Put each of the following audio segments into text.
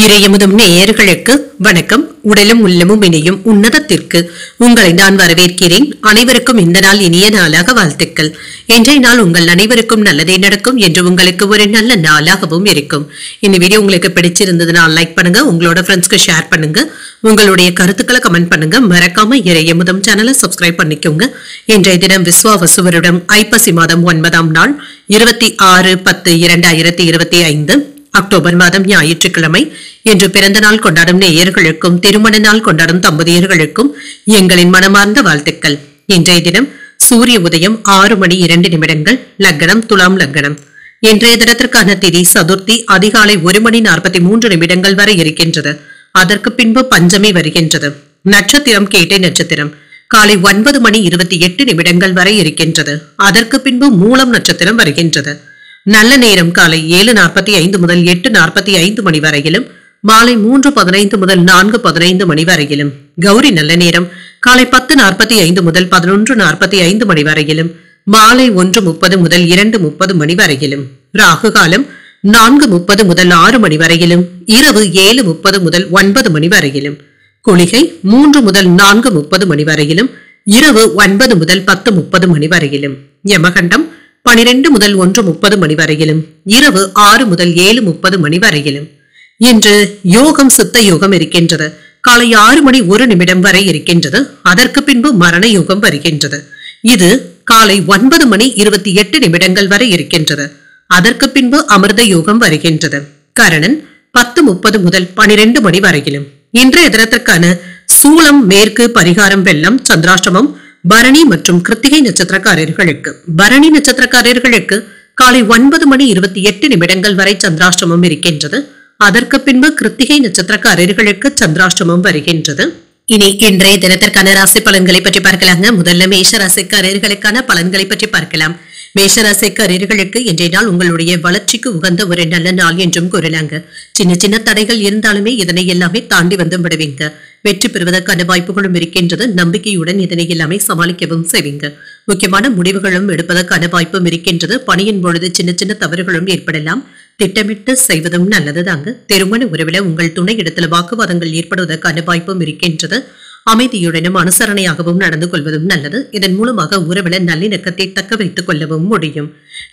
இறையமுதும் நேயர்களுக்கு வணக்கம். உடலும் உள்ளமும் இணையும் உன்னதத்திற்கு உங்களை நான் வரவேற்கிறேன். அனைவருக்கும் இந்த நாள் இனிய நாளாக வாழ்த்துக்கள். இன்றைய நாள் உங்கள் அனைவருக்கும் நல்லதே நடக்கும் என்று உங்களுக்கு ஒரு நல்ல நாளாகவும் இருக்கும். இந்த வீடியோ உங்களுக்கு பிடிச்சிருந்ததுன்னா லைக் பண்ணுங்க, உங்களோட ஃப்ரெண்ட்ஸ்க்கு ஷேர் பண்ணுங்க, உங்களுடைய கருத்துக்களை கமெண்ட் பண்ணுங்க. மறக்காம இறையமுதும் சேனலை சப்ஸ்கிரைப் பண்ணிக்கோங்க. இன்றைய தினம் விஸ்வாவசு வருடம் ஐப்பசி மாதம் 9ஆம் நாள் 26/10/2025 அக்டோபர் மாதம் ஞாயிற்றுக்கிழமை. இன்று பிறந்த நாள் கொண்டாடும் நேயர்களுக்கும் திருமண நாள் கொண்டாடும் தம்பதியர்களுக்கும் எங்களின் மனமார்ந்த வாழ்த்துக்கள். இன்றைய தினம் சூரிய உதயம் 6:02 லக்னம் துலாம் லக்னம். இன்றைய தினத்திற்கான திதி சதுர்த்தி அதிகாலை 1:43 வரை இருக்கின்றது. அதற்கு பின்பு பஞ்சமி வருகின்றது. நட்சத்திரம் கேட்டை நட்சத்திரம் காலை 9:28 வரை இருக்கின்றது. அதற்கு பின்பு மூலம் நட்சத்திரம் வருகின்றது. நல்ல நேரம் காலை 7:45 முதல் 8:45 மணி வரையிலும், மாலை 3:15 முதல் 4:15 மணி வரையிலும். கௌரி நல்ல நேரம் காலை 10:45 முதல் 11:45 மணி வரையிலும், மாலை 1:30 முதல் 2:30 மணி வரையிலும். ராகு காலம் 4:30 முதல் 6 மணி வரையிலும், இரவு 7:30 முதல் 9 மணி வரையிலும். குளிகை 3 முதல் 4:30 மணி வரையிலும், இரவு 9 முதல் 10:30 மணி வரையிலும். யமகண்டம் 12 முதல் 1:30 மணி வரையிலும், இரவு 6 முதல் 7:30 மணி வரையிலும். இன்று யோகம் சித்த யோகம் இருக்கின்றது. காலை 6:01 வரை இருக்கின்றது. அதற்கு பின்பு மரண யோகம் வருகின்றது. இது காலை 9:28 வரை இருக்கின்றது. அதற்கு பின்பு அமிர்த யோகம் வருகின்றது. கரணன் 10:30 முதல் 12 மணி வரையிலும். இன்றைய தினத்திற்கான சூலம் மேற்கு, பரிகாரம் வெள்ளம், சந்திராஷ்டமம் பரணி மற்றும் கிருத்திகை நட்சத்திரக்காரர்களுக்கு. பரணி நட்சத்திரக்காரர்களுக்கு காலை 9:28 வரை சந்திராஷ்டமம் இருக்கின்றது. அதற்கு பின்பு கிருத்திகை நட்சத்திரக்காரர்களுக்கு சந்திராஷ்டமம் வருகின்றது. இனி இன்றைய தினத்திற்கான ராசி பலன்களை பற்றி பார்க்கலாங்க. முதல்ல மேஷ ராசிக்காரர்களுக்கான பலன்களை பற்றி பார்க்கலாம். மேஷராசிக்காரர்களுக்கு இன்றைய நாள் உங்களுடைய வளர்ச்சிக்கு உகந்த ஒரு நல்ல நாள் என்றும் கூறலாங்க. சின்ன சின்ன தடைகள் இருந்தாலுமே இதனை எல்லாமே தாண்டி வந்து விடுவீங்க. வெற்றி பெறுவதற்கான வாய்ப்புகளும் இருக்கின்றது. நம்பிக்கையுடன் இதனை எல்லாமே சமாளிக்கவும் செய்வீங்க. முக்கியமான முடிவுகளும் எடுப்பதற்கான வாய்ப்பும் இருக்கின்றது. பணியின் பொழுது சின்ன சின்ன தவறுகளும் ஏற்படலாம். திட்டமிட்டு செய்வதும் நல்லதுதாங்க. திருமண உறவில உங்கள் துணை இடத்துல வாக்குவாதங்கள் ஏற்படுவதற்கான வாய்ப்பும் இருக்கின்றது. அமைதியுடனும் அனுசரணையாகவும் நடந்து கொள்வதும் நல்லது. இதன் மூலமாக உறவில நல்லிணக்கத்தை தக்க வைத்துக் கொள்ளவும் முடியும்.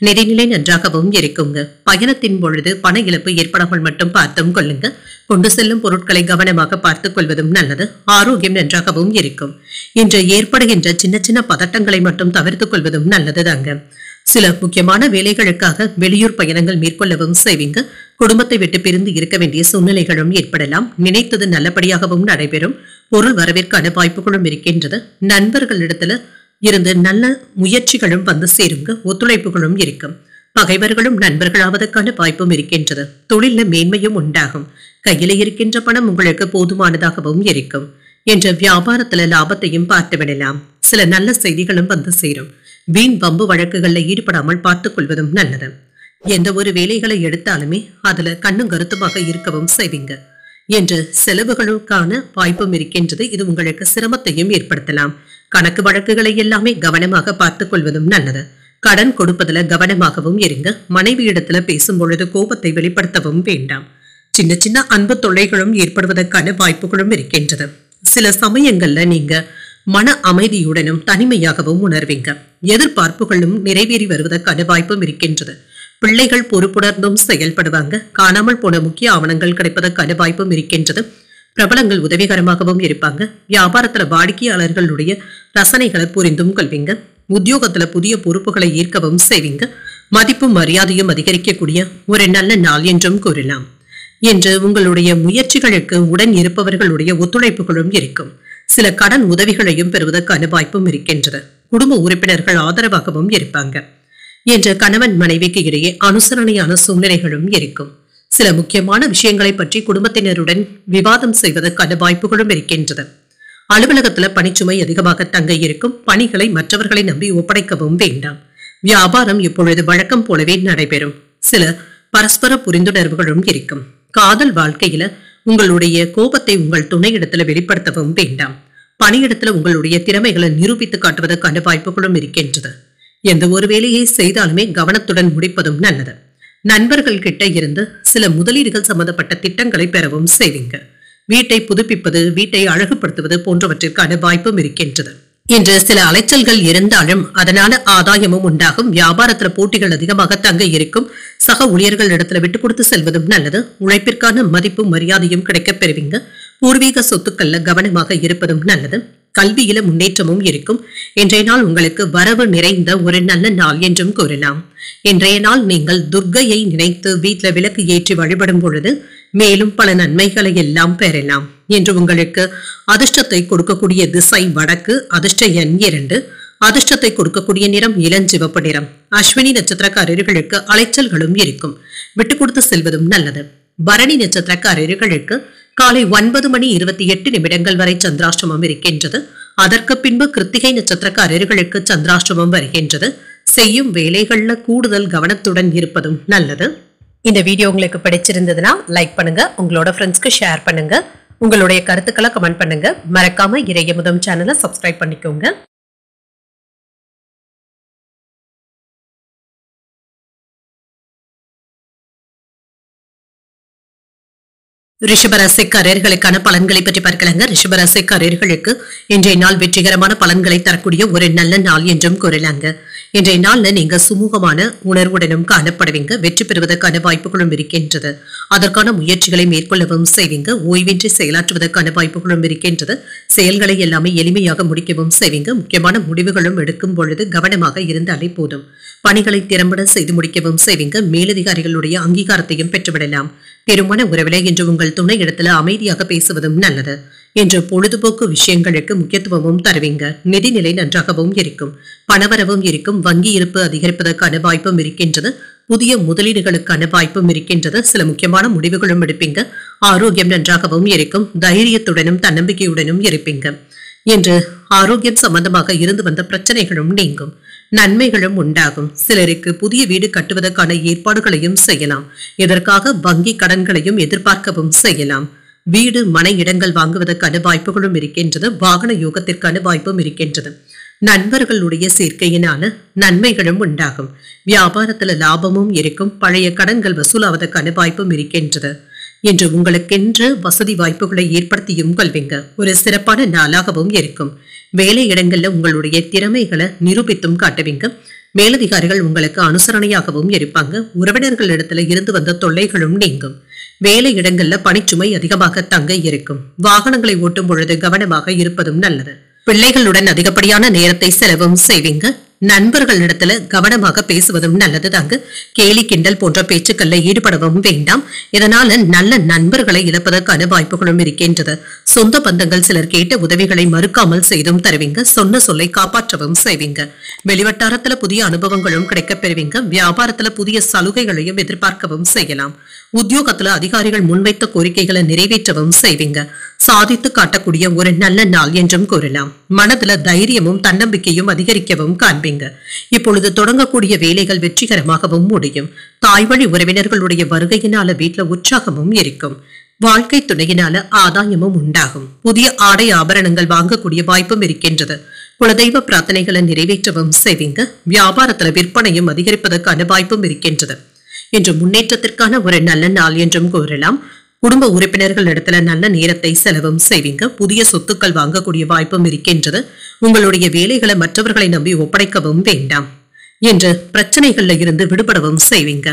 நிதிநிலை நன்றாகவும் இருக்குங்க. பயணத்தின் பொழுது பண இழப்பு ஏற்படாமல் மட்டும் பார்த்தும் கொள்ளுங்க. கொண்டு செல்லும் பொருட்களை கவனமாக பார்த்துக் கொள்வதும் நல்லது. ஆரோக்கியம் நன்றாகவும் இருக்கும். இன்று ஏற்படுகின்ற சின்ன சின்ன பதட்டங்களை மட்டும் தவிர்த்துக் கொள்வதும் நல்லதுதாங்க. சில முக்கியமான வேலைகளுக்காக வெளியூர் பயணங்கள் மேற்கொள்ளவும் செய்வீங்க. குடும்பத்தை விட்டு பிரிந்து இருக்க வேண்டிய சூழ்நிலைகளும் ஏற்படலாம். நினைத்தது நல்லபடியாகவும் நடைபெறும். பொருள் வரவேற்கான வாய்ப்புகளும் இருக்கின்றது. நண்பர்களிடத்துல இருந்து நல்ல முயற்சிகளும் வந்து சேருங்க. ஒத்துழைப்புகளும் இருக்கும். பகைவர்களும் நண்பர்களாவதற்கான வாய்ப்பும் இருக்கின்றது. தொழில மேன்மையும் உண்டாகும். கையில இருக்கின்ற பணம் உங்களுக்கு போதுமானதாகவும் இருக்கும். என்ற வியாபாரத்துல லாபத்தையும் பார்த்து விடலாம். சில நல்ல செய்திகளும் வந்து சேரும். வீண் வம்பு வழக்குகள்ல ஈடுபடாமல் பார்த்துக் கொள்வதும் நல்லது. எந்த ஒரு வேலைகளை எடுத்தாலுமே அதுல கண்ணும் கருத்துமாக இருக்கவும் செய்வீங்க. என்று செலவுகளுக்கான வாய்ப்பும் இருக்கின்றது. இது உங்களுக்கு சிரமத்தையும் ஏற்படுத்தலாம். கணக்கு வழக்குகளை எல்லாமே கவனமாக பார்த்துக் கொள்வதும் நல்லது. கடன் கொடுப்பதுல கவனமாகவும் இருங்க. மனைவி இடத்துல பேசும் பொழுது கோபத்தை வெளிப்படுத்தவும் வேண்டாம். சின்ன சின்ன அன்பு தொல்லைகளும் ஏற்படுவதற்கான வாய்ப்புகளும் இருக்கின்றது. சில சமயங்கள்ல நீங்க மன அமைதியுடனும் தனிமையாகவும் உணர்வீங்க. எதிர்பார்ப்புகளும் நிறைவேறி வருவதற்கான வாய்ப்பும் இருக்கின்றது. பிள்ளைகள் பொறுப்புணர்ந்தும் செயல்படுவாங்க. காணாமல் போன முக்கிய ஆவணங்கள் கிடைப்பதற்கான வாய்ப்பும் இருக்கின்றது. பிரபலங்கள் உதவிகரமாகவும் இருப்பாங்க. வியாபாரத்துல வாடிக்கையாளர்களுடைய ரசனைகளை புரிந்தும் கொள்வீங்க. உத்தியோகத்துல புதிய பொறுப்புகளை ஏற்கவும் செய்வீங்க. மதிப்பும் மரியாதையும் அதிகரிக்கக்கூடிய ஒரு நல்ல நாள் என்றும் கூறலாம். என்று உங்களுடைய முயற்சிகளுக்கு உடன் இருப்பவர்களுடைய ஒத்துழைப்புகளும் இருக்கும். சில கடன் உதவிகளையும் பெறுவதற்கான வாய்ப்பும் இருக்கின்றது. குடும்ப உறுப்பினர்கள் ஆதரவாகவும் இருப்பாங்க. என்ற கணவன் மனைவிக்கு இடையே அனுசரணையான சூழ்நிலைகளும் இருக்கும். சில முக்கியமான விஷயங்களை பற்றி குடும்பத்தினருடன் விவாதம் செய்வதற்கான வாய்ப்புகளும் இருக்கின்றது. அலுவலகத்துல பணிச்சுமை அதிகமாக தங்க இருக்கும். பணிகளை மற்றவர்களை நம்பி ஒப்படைக்கவும் வேண்டாம். வியாபாரம் இப்பொழுது வழக்கம் போலவே நடைபெறும். சில பரஸ்பர புரிந்துணர்வுகளும் இருக்கும். காதல் வாழ்க்கையில உங்களுடைய கோபத்தை உங்கள் துணையிடத்துல வெளிப்படுத்தவும் வேண்டாம். பணியிடத்துல உங்களுடைய திறமைகளை நிரூபித்து காட்டுவதற்கான வாய்ப்புகளும் இருக்கின்றது. எந்த ஒரு வேலையை செய்தாலுமே கவனத்துடன் முடிப்பதும் நல்லது. நண்பர்கள் கிட்ட இருந்து சில முதலீடுகள் சம்பந்தப்பட்ட திட்டங்களை பெறவும் செய்வீங்க. வீட்டை புதுப்பிப்பது, வீட்டை அழகுபடுத்துவது போன்றவற்றிற்கான வாய்ப்பும் இருக்கின்றது. இன்று சில அலைச்சல்கள் இருந்தாலும் அதனால ஆதாயமும் உண்டாகும். வியாபாரத்துல போட்டிகள் அதிகமாக தங்க இருக்கும். சக ஊழியர்கள் இடத்துல விட்டு கொடுத்து செல்வதும் நல்லது. உழைப்பிற்கான மதிப்பும் மரியாதையும் கிடைக்கப் பெறுவீங்க. பூர்வீக சொத்துக்கள்ல கவனமாக இருப்பதும் நல்லது. கல்வியில முன்னேற்றமும் இருக்கும். இன்றைய நாள் உங்களுக்கு வரவு நிறைந்த ஒரு நல்ல நாள் என்றும் கூறலாம். இன்றைய நாள் நீங்கள் துர்க்கையை நினைத்து வீட்டில் விளக்கு ஏற்றி வழிபடும் பொழுது மேலும் பல நன்மைகளை எல்லாம் பெறலாம். என்று உங்களுக்கு அதிர்ஷ்டத்தை கொடுக்கக்கூடிய திசை வடக்கு, அதிர்ஷ்ட எண் 2, அதிர்ஷ்டத்தை கொடுக்கக்கூடிய நிறம் இளஞ்சிவப்பு நிறம். அஸ்வினி நட்சத்திரக்காரர்களுக்கு அலைச்சல்களும் இருக்கும். விட்டு கொடுத்து செல்வதும் நல்லது. பரணி நட்சத்திரக்காரர்களுக்கு காலை 9:28 வரை சந்திராஷ்டமம் இருக்கின்றது. அதற்கு பின்பு கிருத்திகை நட்சத்திரக்காரர்களுக்கு சந்திராஷ்டமம் வருகின்றது. செய்யும் வேலைகள்ல கூடுதல் கவனத்துடன் இருப்பதும் நல்லது. இந்த வீடியோ உங்களுக்கு பிடிச்சிருந்ததுன்னா லைக் பண்ணுங்க, உங்களோட ஃப்ரெண்ட்ஸ்க்கு ஷேர் பண்ணுங்க, உங்களுடைய கருத்துக்களை கமெண்ட் பண்ணுங்க. மறக்காம இறையமுதம் சேனலை சப்ஸ்கிரைப் பண்ணிக்கோங்க. ரிஷபராசிக்காரர்களுக்கான பலன்களை பற்றி பார்க்கலாங்க. ரிஷபராசிக்காரர்களுக்கு இன்றைய நாள் வெற்றிகரமான பலன்களை தரக்கூடிய ஒரு நல்ல நாள் என்றும் கூறலாங்க. இன்றைய நாள்ல நீங்க சுமூகமான உணர்வுடனும் காணப்படுவீங்க. வெற்றி பெறுவதற்கான வாய்ப்புகளும் இருக்கின்றது. அதற்கான முயற்சிகளை மேற்கொள்ளவும் செய்வீங்க. ஓய்வின்றி செயலாற்றுவதற்கான வாய்ப்புகளும் இருக்கின்றது. செயல்களை எல்லாமே எளிமையாக முடிக்கவும் செய்வீங்க. முக்கியமான முடிவுகளும் எடுக்கும் பொழுது கவனமாக இருந்தாலே போதும். பணிகளை திறம்பட செய்து முடிக்கவும் செய்வீங்க. மேலதிகாரிகளுடைய அங்கீகாரத்தையும் பெற்றுவிடலாம். திருமண உறவில இன்று உங்கள் துணை இடத்துல அமைதியாக பேசுவதும் நல்லது. இன்று பொழுதுபோக்கு விஷயங்களுக்கு முக்கியத்துவமும் தருவீங்க. நிதிநிலை நன்றாகவும் இருக்கும். பணவரவும் இருக்கும். வங்கி இருப்பு அதிகரிப்பதற்கான வாய்ப்பும் இருக்கின்றது. புதிய முதலீடுகளுக்கான வாய்ப்பும் இருக்கின்றது. சில முக்கியமான முடிவுகளும் எடுப்பீங்க. ஆரோக்கியம் நன்றாகவும் இருக்கும். தைரியத்துடனும் தன்னம்பிக்கையுடனும் இருப்பீங்க. இன்று ஆரோக்கியம் சம்பந்தமாக இருந்து வந்த பிரச்சனைகளும் நீங்கும். நன்மைகளும் உண்டாகும். சிலருக்கு புதிய வீடு கட்டுவதற்கான ஏற்பாடுகளையும் செய்யலாம். இதற்காக வங்கி கடன்களையும் எதிர்பார்க்கவும் செய்யலாம். வீடு மனை இடங்கள் வாங்குவதற்கான வாய்ப்புகளும் இருக்கின்றது. வாகன யோகத்திற்கான வாய்ப்பும் இருக்கின்றது. நண்பர்களுடைய சேர்க்கையினால நன்மைகளும் உண்டாகும். வியாபாரத்துல லாபமும் இருக்கும். பழைய கடன்கள் வசூலாவதற்கான வாய்ப்பும் இருக்கின்றது. இன்று உங்களுக்கென்று வசதி வாய்ப்புகளை ஏற்படுத்தியும் கொள்வீங்க. ஒரு சிறப்பான நாளாகவும் இருக்கும். வேலை இடங்கள்ல உங்களுடைய திறமைகளை நிரூபித்தும் காட்டுவீங்க. மேலதிகாரிகள் உங்களுக்கு அனுசரணையாகவும் இருப்பாங்க. உறவினர்கள் இடத்துல இருந்து வந்த தொல்லைகளும் நீங்கும். வேலை இடங்கள்ல பணிச்சுமை அதிகமாக தங்க இருக்கும். வாகனங்களை ஓட்டும் பொழுது கவனமாக இருப்பதும் நல்லது. பிள்ளைகளுடன் அதிகப்படியான நேரத்தை செலவும் செய்வீங்க. நண்பர்களிடத்துல கவனமாக பேசுவதும் நல்லது தாங்க. கேலி கிண்டல் போன்ற பேச்சுக்கள்ல ஈடுபடவும் வேண்டாம். இதனால நல்ல நண்பர்களை இழப்பதற்கான வாய்ப்புகளும் இருக்கின்றது. சொந்த பந்தங்கள் சிலர் கேட்ட உதவிகளை மறுக்காமல் செய்தும் தருவீங்க. சொன்ன சொல்லை காப்பாற்றவும் செய்வீங்க. வெளிவட்டாரத்துல புதிய அனுபவங்களும் கிடைக்கப் பெறுவீங்க. வியாபாரத்துல புதிய சலுகைகளையும் எதிர்பார்க்கவும் செய்யலாம். உத்தியோகத்துல அதிகாரிகள் முன்வைத்த கோரிக்கைகளை நிறைவேற்றவும் செய்வீங்க. சாதித்து காட்டக்கூடிய ஒரு நல்ல நாள் என்றும் கூறலாம். மனதுல தைரியமும் தன்னம்பிக்கையும் அதிகரிக்கவும் காண்பீங்க. இப்பொழுது தொடங்கக்கூடிய வேலைகள் வெற்றிகரமாகவும் முடியும். தாய்வழி உறவினர்களுடைய வருகையினால வீட்டுல உற்சாகமும் இருக்கும். வாழ்க்கை துணையினால ஆதாயமும் உண்டாகும். புதிய ஆடை ஆபரணங்கள் வாங்கக்கூடிய வாய்ப்பும் இருக்கின்றது. குலதெய்வ பிரார்த்தனைகளை நிறைவேற்றவும் செய்வீங்க. வியாபாரத்துல விற்பனையும் அதிகரிப்பதற்கான வாய்ப்பும் இருக்கின்றது. இன்று முன்னேற்றத்திற்கான ஒரு நல்ல நாள் என்றும் கூறலாம். குடும்ப உறுப்பினர்கள் இடத்துல நல்ல நேரத்தை செலவும் செய்வீங்க. புதிய சொத்துக்கள் வாங்கக்கூடிய வாய்ப்பும் இருக்கின்றது. உங்களுடைய வேலைகளை மற்றவர்களை நம்பி ஒப்படைக்கவும் வேண்டாம். என்று பிரச்சனைகள்ல இருந்து விடுபடவும் செய்வீங்க.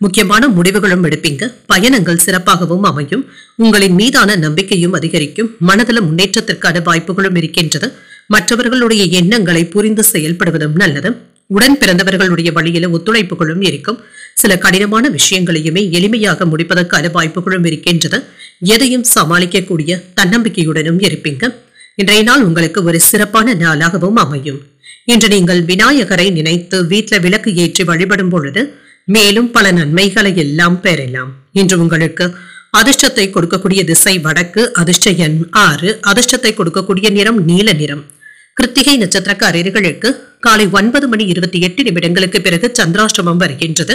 முக்கியமான முடிவுகளும் எடுப்பீங்க. பயணங்கள் சிறப்பாகவும் அமையும். உங்களின் மீதான நம்பிக்கையும் அதிகரிக்கும். மனதில முன்னேற்றத்திற்கான வாய்ப்புகளும் இருக்கின்றது. மற்றவர்களுடைய எண்ணங்களை புரிந்து செயல்படுவதும் நல்லது. உடன் பிறந்தவர்களுடைய வழியில ஒத்துழைப்புகளும் இருக்கும். சில கடினமான விஷயங்களையுமே எளிமையாக முடிப்பதற்கான வாய்ப்புகளும் இருக்கின்றது. எதையும் சமாளிக்கக்கூடிய தன்னம்பிக்கையுடனும் இருப்பீங்க. இன்றைய நாள் உங்களுக்கு ஒரு சிறப்பான நாளாகவும் அமையும். இன்று நீங்கள் விநாயகரை நினைத்து வீட்டுல விளக்கு ஏற்றி வழிபடும் பொழுது மேலும் பல நன்மைகளை எல்லாம் பெறலாம். இன்று உங்களுக்கு அதிர்ஷ்டத்தை கொடுக்கக்கூடிய திசை வடக்கு, அதிர்ஷ்ட எண் 6, அதிர்ஷ்டத்தை கொடுக்கக்கூடிய நிறம் நீல நிறம். கிருத்திகை நட்சத்திரக்காரர்களுக்கு காலை 9:28 பிறகு சந்திராஷ்டமம் வருகின்றது.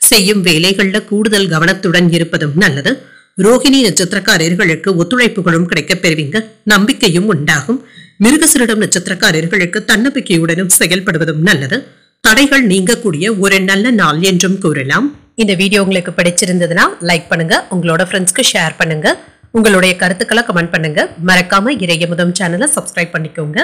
செய்யும் வேலைகள்ல கூடுதல் கவனத்துடன் இருப்பதும் நல்லது. ரோகிணி நட்சத்திரக்காரர்களுக்கு ஒத்துழைப்புகளும் கிடைக்கப் பெறுவீங்க. நம்பிக்கையும் உண்டாகும். மிருகசீரிடம் நட்சத்திரக்காரர்களுக்கு தன்னம்பிக்கையுடனும் செயல்படுவதும் நல்லது. தடைகள் நீங்கக்கூடிய ஒரு நல்ல நாள் என்றும் கூறலாம். இந்த வீடியோ உங்களுக்கு பிடிச்சிருந்ததுன்னா லைக் பண்ணுங்க, உங்களோட ஃப்ரெண்ட்ஸ்க்கு ஷேர் பண்ணுங்க, உங்களுடைய கருத்துக்களை கமெண்ட் பண்ணுங்க. மறக்காம இறையமுதம் சேனலை சப்ஸ்கிரைப் பண்ணிக்கோங்க.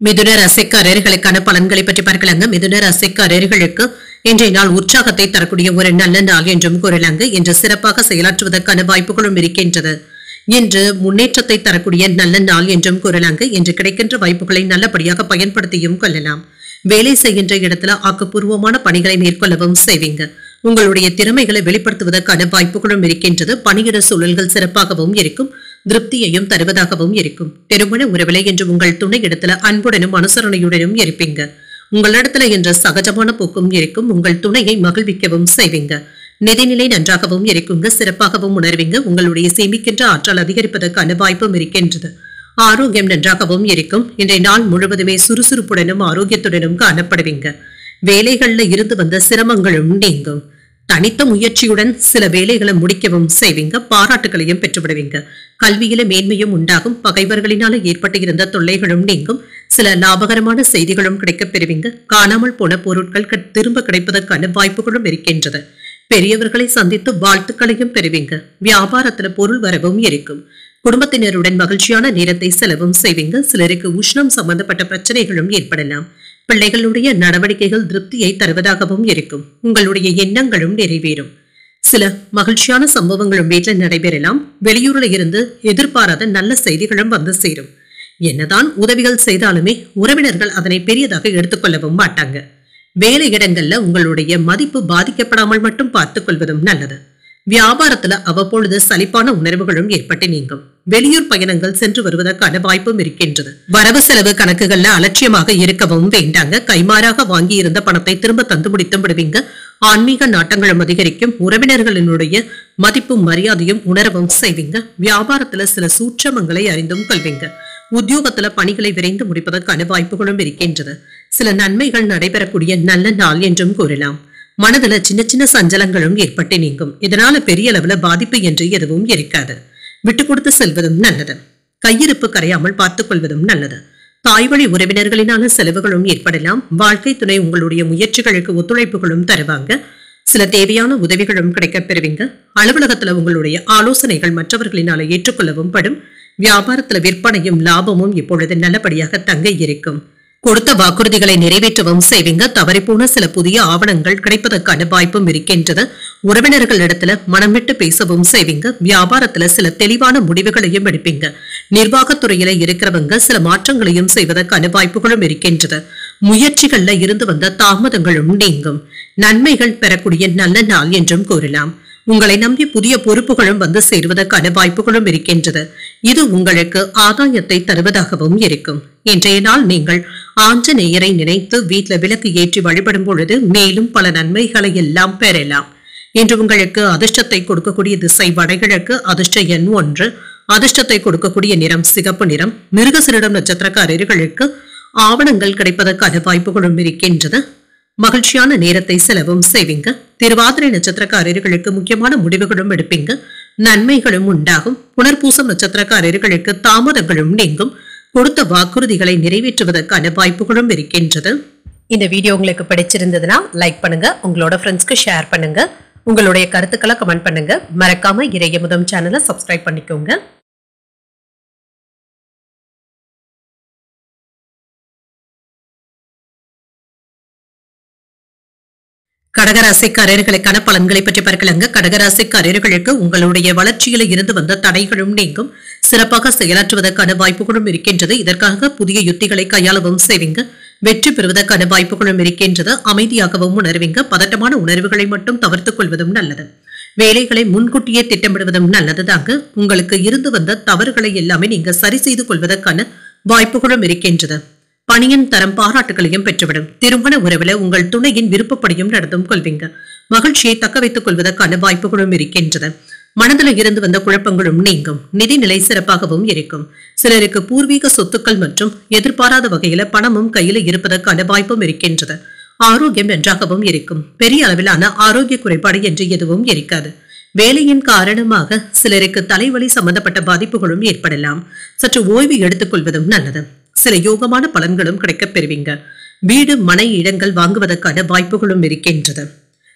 மிதுன ராசிக்காரர்களுக்கான பலன்களை பற்றி பார்க்கலாங்க. மிதுன ராசிக்காரர்களுக்கு இன்றைய நாள் உற்சாகத்தை தரக்கூடிய ஒரு நல்ல நாள் என்றும் கூறலாங்க. இன்று சிறப்பாக செயலாற்றுவதற்கான வாய்ப்புகளும் இருக்கின்றது. இன்று முன்னேற்றத்தை தரக்கூடிய நல்ல நாள் என்றும் கூறலாங்க. இன்று கிடைக்கின்ற வாய்ப்புகளை நல்லபடியாக பயன்படுத்தியும் கொள்ளலாம். வேலை செய்கின்ற இடத்துல ஆக்கப்பூர்வமான பணிகளை மேற்கொள்ளவும் செய்வீங்க. உங்களுடைய திறமைகளை வெளிப்படுத்துவதற்கான வாய்ப்புகளும் இருக்கின்றது. பணியிட சூழல்கள் சிறப்பாகவும் இருக்கும், திருப்தியையும் தருவதாகவும் இருக்கும். திருமண உறவிலை என்று உங்கள் துணை இடத்துல அன்புடனும் அனுசரணையுடனும் இருப்பீங்க. உங்களிடத்துல என்ற சகஜமான போக்கும் இருக்கும். உங்கள் துணையை மகிழ்விக்கவும் செய்வீங்க. நிதிநிலை நன்றாகவும் இருக்குங்க, சிறப்பாகவும் உணர்வீங்க. உங்களுடைய சேமிக்கின்ற ஆற்றல் அதிகரிப்பதற்கான வாய்ப்பும் இருக்கின்றது. ஆரோக்கியம் நன்றாகவும் இருக்கும். இன்றைய நாள் முழுவதுமே சுறுசுறுப்புடனும் ஆரோக்கியத்துடனும் காணப்படுவீங்க. வேலைகள்ல இருந்து வந்த சிரமங்களும் நீங்கும். தனித்த முயற்சியுடன் சில வேலைகளை முடிக்கவும் செய்வீங்க. பாராட்டுகளையும் பெற்றுவிடுவீங்க. கல்வியில மேன்மையும் உண்டாகும். பகைவர்களினால ஏற்பட்டு இருந்த தொல்லைகளும் நீங்கும். சில லாபகரமான செய்திகளும் கிடைக்கப் பெறுவீங்க. காணாமல் போன பொருட்கள் திரும்ப கிடைப்பதற்கான வாய்ப்புகளும் இருக்கின்றது. பெரியவர்களை சந்தித்து வாழ்த்துக்களையும் பெறுவீங்க. வியாபாரத்துல பொருள் வரவும் இருக்கும். குடும்பத்தினருடன் மகிழ்ச்சியான நேரத்தை செலவும் செய்வீங்க. சிலருக்கு உஷ்ணம் சம்பந்தப்பட்ட பிரச்சனைகளும் ஏற்படலாம். பிள்ளைகளுடைய நடவடிக்கைகள் திருப்தியை தருவதாகவும் இருக்கும். உங்களுடைய எண்ணங்களும் நிறைவேறும். சில மகிழ்ச்சியான சம்பவங்களும் வீட்டில் நடைபெறலாம். வெளியூர்ல இருந்து எதிர்பாராத நல்ல செய்திகளும் வந்து சேரும். என்னதான் உதவிகள் செய்தாலுமே உறவினர்கள் அதனை பெரியதாக எடுத்துக்கொள்ளவும் மாட்டாங்க. வேலை இடங்கள்ல உங்களுடைய மதிப்பு பாதிக்கப்படாமல் மட்டும் பார்த்துக் கொள்வதும் நல்லது. வியாபாரத்துல அவ்வப்பொழுது சலிப்பான உணர்வுகளும் ஏற்பட்டு நீங்கும். வெளியூர் பயணங்கள் சென்று வருவதற்கான வாய்ப்பும் இருக்கின்றது. வரவு செலவு கணக்குகள்ல அலட்சியமாக இருக்கவும் வேண்டாங்க. கைமாறாக வாங்கி இருந்த பணத்தை திரும்ப தந்து முடித்து விடுவீங்க. ஆன்மீக நாட்டங்களும் அதிகரிக்கும். உறவினர்களினுடைய மதிப்பும் மரியாதையும் உணரவும் செய்வீங்க. வியாபாரத்துல சில சூட்சமங்களை அறிந்தும் கொள்வீங்க. உத்தியோகத்துல பணிகளை விரைந்து முடிப்பதற்கான வாய்ப்புகளும் இருக்கின்றது. சில நன்மைகள் நடைபெறக்கூடிய நல்ல நாள் என்றும் கூறலாம். மனதுல சின்ன சின்ன சஞ்சலங்களும் ஏற்பட்டு நீங்கும். இதனால பெரிய அளவுல பாதிப்பு என்று எதுவும் இருக்காது. விட்டு கொடுத்து செல்வதும் நல்லது. கையிருப்பு கரையாமல் பார்த்துக் கொள்வதும் நல்லது. தாய்வழி உறவினர்களினால செலவுகளும் ஏற்படலாம். வாழ்க்கை துணை உங்களுடைய முயற்சிகளுக்கு ஒத்துழைப்புகளும் தருவாங்க. சில தேவையான உதவிகளும் கிடைக்கப் பெறுவீங்க. அலுவலகத்துல உங்களுடைய ஆலோசனைகள் மற்றவர்களினால ஏற்றுக்கொள்ளவும் படும். வியாபாரத்துல விற்பனையும் லாபமும் இப்பொழுது நல்லபடியாக தங்க இருக்கும். கொடுத்த வாக்குறுதிகளை நிறைவேற்றவும் செய்வீங்க. தவறிப்போன சில புதிய ஆவணங்கள் கிடைப்பதற்கான வாய்ப்பும் இருக்கின்றது. உறவினர்களிடத்துல மனம் விட்டு பேசவும் செய்வீங்க. வியாபாரத்துல சில தெளிவான முடிவுகளையும் எடுப்பீங்க. நிர்வாகத்துறையில இருக்கிறவங்க சில மாற்றங்களையும் செய்வதற்கான வாய்ப்புகளும் இருக்கின்றது. முயற்சிகள்ல இருந்து வந்த தாமதங்களும் நீங்கும். நன்மைகள் பெறக்கூடிய நல்ல நாள் என்றும் கூறலாம். உங்களை நம்பி புதிய பொறுப்புகளும் வந்து சேருவதற்கான வாய்ப்புகளும் இருக்கின்றது. இது உங்களுக்கு ஆதாயத்தை தருவதாகவும் இருக்கும். இன்றைய நாள் நீங்கள் ஆஞ்சநேயரை நினைத்து வீட்டுல விளக்கு ஏற்றி வழிபடும் பொழுது மேலும் பல நன்மைகளை எல்லாம் பெறலாம். இன்று உங்களுக்கு அதிர்ஷ்டத்தை கொடுக்கக்கூடிய திசை வடகிழக்கு. அதிர்ஷ்ட எண் 1. அதிர்ஷ்டத்தை கொடுக்கக்கூடிய நிறம் சிகப்பு நிறம். மிருகசீரிடம் நட்சத்திரக்காரர்களுக்கு ஆவணங்கள் கிடைப்பதற்கான வாய்ப்புகளும் இருக்கின்றது. மகிழ்ச்சியான நேரத்தை செலவும் செய்வீங்க. திருவாதிரை நட்சத்திரக்காரர்களுக்கு முக்கியமான முடிவுகளும் எடுப்பீங்க. நன்மைகளும் உண்டாகும். புனர்பூசம் நட்சத்திரக்காரர்களுக்கு தாமதங்களும் நீங்கும். கொடுத்த வாக்குறுதிகளை நிறைவேற்றுவதற்கான வாய்ப்புகளும் இருக்கின்றது. இந்த வீடியோ உங்களுக்கு பிடிச்சிருந்ததுன்னா லைக் பண்ணுங்க, உங்களோட ஃப்ரெண்ட்ஸ்க்கு ஷேர் பண்ணுங்க, உங்களுடைய கருத்துக்களை கமெண்ட் பண்ணுங்க. மறக்காம இறையமுதம் சேனலை சப்ஸ்கிரைப் பண்ணிக்கோங்க. கடகராசிக்காரர்களுக்கான பலன்களை பற்றி பார்க்கலாங்க. கடகராசிக்காரர்களுக்கு உங்களுடைய வளர்ச்சியில இருந்து வந்த தடைகளும் நீங்கும். சிறப்பாக செயலாற்றுவதற்கான வாய்ப்புகளும் இருக்கின்றது. இதற்காக புதிய யுத்திகளை கையாளவும் செய்வீங்க. வெற்றி பெறுவதற்கான வாய்ப்புகளும் இருக்கின்றது. அமைதியாகவும் உணர்வீங்க. பதட்டமான உணர்வுகளை மட்டும் தவிர்த்துக் கொள்வதும் நல்லது. வேலைகளை முன்கூட்டியே திட்டமிடுவதும் நல்லது தாங்க. உங்களுக்கு இருந்து வந்த தவறுகளை எல்லாமே நீங்க சரி செய்து கொள்வதற்கான வாய்ப்புகளும் இருக்கின்றது. பணியின் தரம் பாராட்டுகளையும் பெற்றுவிடும். திருமண உறவுல உங்கள் துணையின் விருப்பப்படியும் நடந்தும் கொள்வீங்க. மகிழ்ச்சியை தக்க வைத்துக் கொள்வதற்கான வாய்ப்புகளும் இருக்கின்றது. மனதில் இருந்து வந்த குழப்பங்களும் நீங்கும். நிதிநிலை சிறப்பாகவும் இருக்கும். சிலருக்கு பூர்வீக சொத்துக்கள் மற்றும் எதிர்பாராத வகையில பணமும் கையில இருப்பதற்கான வாய்ப்பும் இருக்கின்றது. ஆரோக்கியம் நன்றாகவும் இருக்கும். பெரிய அளவிலான ஆரோக்கிய குறைபாடு என்று எதுவும் இருக்காது. வேலையின் காரணமாக சிலருக்கு தலைவலி சம்பந்தப்பட்ட பாதிப்புகளும் ஏற்படலாம். சற்று ஓய்வு எடுத்துக் கொள்வதும் நல்லது. சில யோகமான பலன்களும் கிடைக்கப் பெறுவீங்க. வீடு மனை இடங்கள் வாங்குவதற்கான வாய்ப்புகளும் இருக்கின்றது.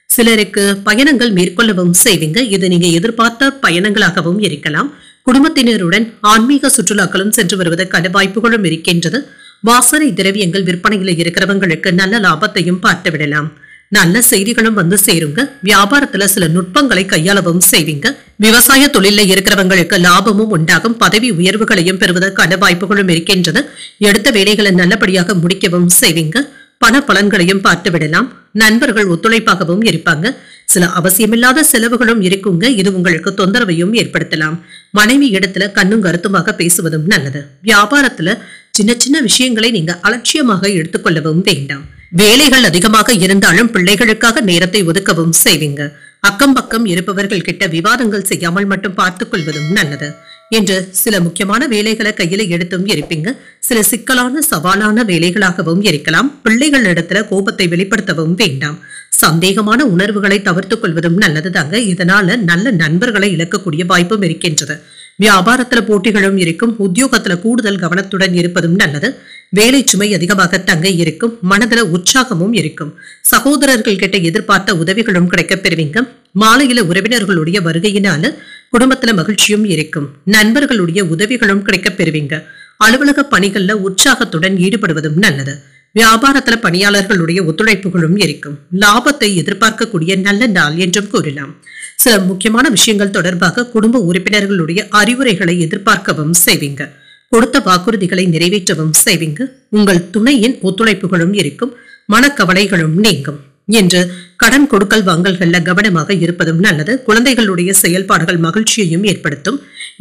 சிலருக்கு பயணங்கள் மேற்கொள்ளவும் செய்வீங்க. இது நீங்க எதிர்பார்த்த பயணங்களாகவும் இருக்கலாம். குடும்பத்தினருடன் ஆன்மீக சுற்றுலாக்களும் சென்று வருவதற்கான வாய்ப்புகளும் இருக்கின்றது. வாசனை திரவியங்கள் விற்பனையில் இருக்கிறவங்களுக்கு நல்ல லாபத்தையும் பார்த்து விடலாம். நல்ல செய்திகளும் வந்து சேருங்க. வியாபாரத்துல சில நுட்பங்களை கையாளவும் செய்வீங்க. விவசாய தொழில இருக்கிறவங்களுக்கு லாபமும் உண்டாகும். பதவி உயர்வுகளையும் பெறுவதற்கான வாய்ப்புகளும் இருக்கின்றது. எடுத்த வேலைகளை நல்லபடியாக முடிக்கவும் செய்வீங்க. பண பலன்களையும் பார்த்து விடலாம். நண்பர்கள் ஒத்துழைப்பாகவும் இருப்பாங்க. சில அவசியமில்லாத செலவுகளும் இருக்குங்க. இது உங்களுக்கு தொந்தரவையும் ஏற்படுத்தலாம். மனைவி இடத்துல கண்ணும் கருத்துமாக பேசுவதும் நல்லது. வியாபாரத்துல சின்ன சின்ன விஷயங்களை நீங்க அலட்சியமாக எடுத்துக்கொள்ளவும் வேண்டாம். வேலைகள் அதிகமாக இருந்தாலும் பிள்ளைகளுக்காக நேரத்தை ஒதுக்கவும் செய்வீங்க. அக்கம் பக்கம் இருப்பவர்கள் கிட்ட விவாதங்கள் செய்யாமல் மட்டும் பார்த்துக் கொள்வதும் நல்லது. என்று சில முக்கியமான வேலைகளை கையில எடுத்தும் இருப்பீங்க. சில சிக்கலான சவாலான வேலைகளாகவும் இருக்கலாம். பிள்ளைகள் இடத்துல கோபத்தை வெளிப்படுத்தவும் வேண்டாம். சந்தேகமான உணர்வுகளை தவிர்த்துக் கொள்வதும் நல்லதுதாங்க. இதனால நல்ல நண்பர்களை இழக்கக்கூடிய வாய்ப்பும் இருக்கின்றது. வியாபாரத்துல போட்டிகளும் இருக்கும். உத்தியோகத்துல கூடுதல் கவனத்துடன் இருப்பதும் நல்லது. வேலை சுமை அதிகமாக தங்க இருக்கும். மனதுல உற்சாகமும் இருக்கும். சகோதரர்கள் கிட்ட எதிர்பார்த்த உதவிகளும் கிடைக்கப் பெறுவீங்க. மாலையில உறவினர்களுடைய வருகையினால குடும்பத்துல மகிழ்ச்சியும் இருக்கும். நண்பர்களுடைய உதவிகளும் கிடைக்கப் பெறுவீங்க. அலுவலக பணிகள்ல உற்சாகத்துடன் ஈடுபடுவதும் நல்லது. வியாபாரத்துல பணியாளர்களுடைய ஒத்துழைப்புகளும் இருக்கும். லாபத்தை எதிர்பார்க்கக்கூடிய நல்ல நாள் என்றும் கூறலாம். சில முக்கியமான விஷயங்கள் தொடர்பாக குடும்ப உறுப்பினர்களுடைய அறிவுரைகளை எதிர்பார்க்கவும் செய்வீங்க. கொடுத்த வாக்குறுதிகளை நிறைவேற்றவும் செய்வீங்க. உங்கள் துணையின் ஒத்துழைப்புகளும் இருக்கும். மனக்கவலைகளும் நீங்கும். என்று கடன் கொடுக்கல் வாங்கல்கள்ல கவனமாக இருப்பதும் நல்லது. குழந்தைகளுடைய செயல்பாடுகள் மகிழ்ச்சியையும் ஏற்படுத்தும்.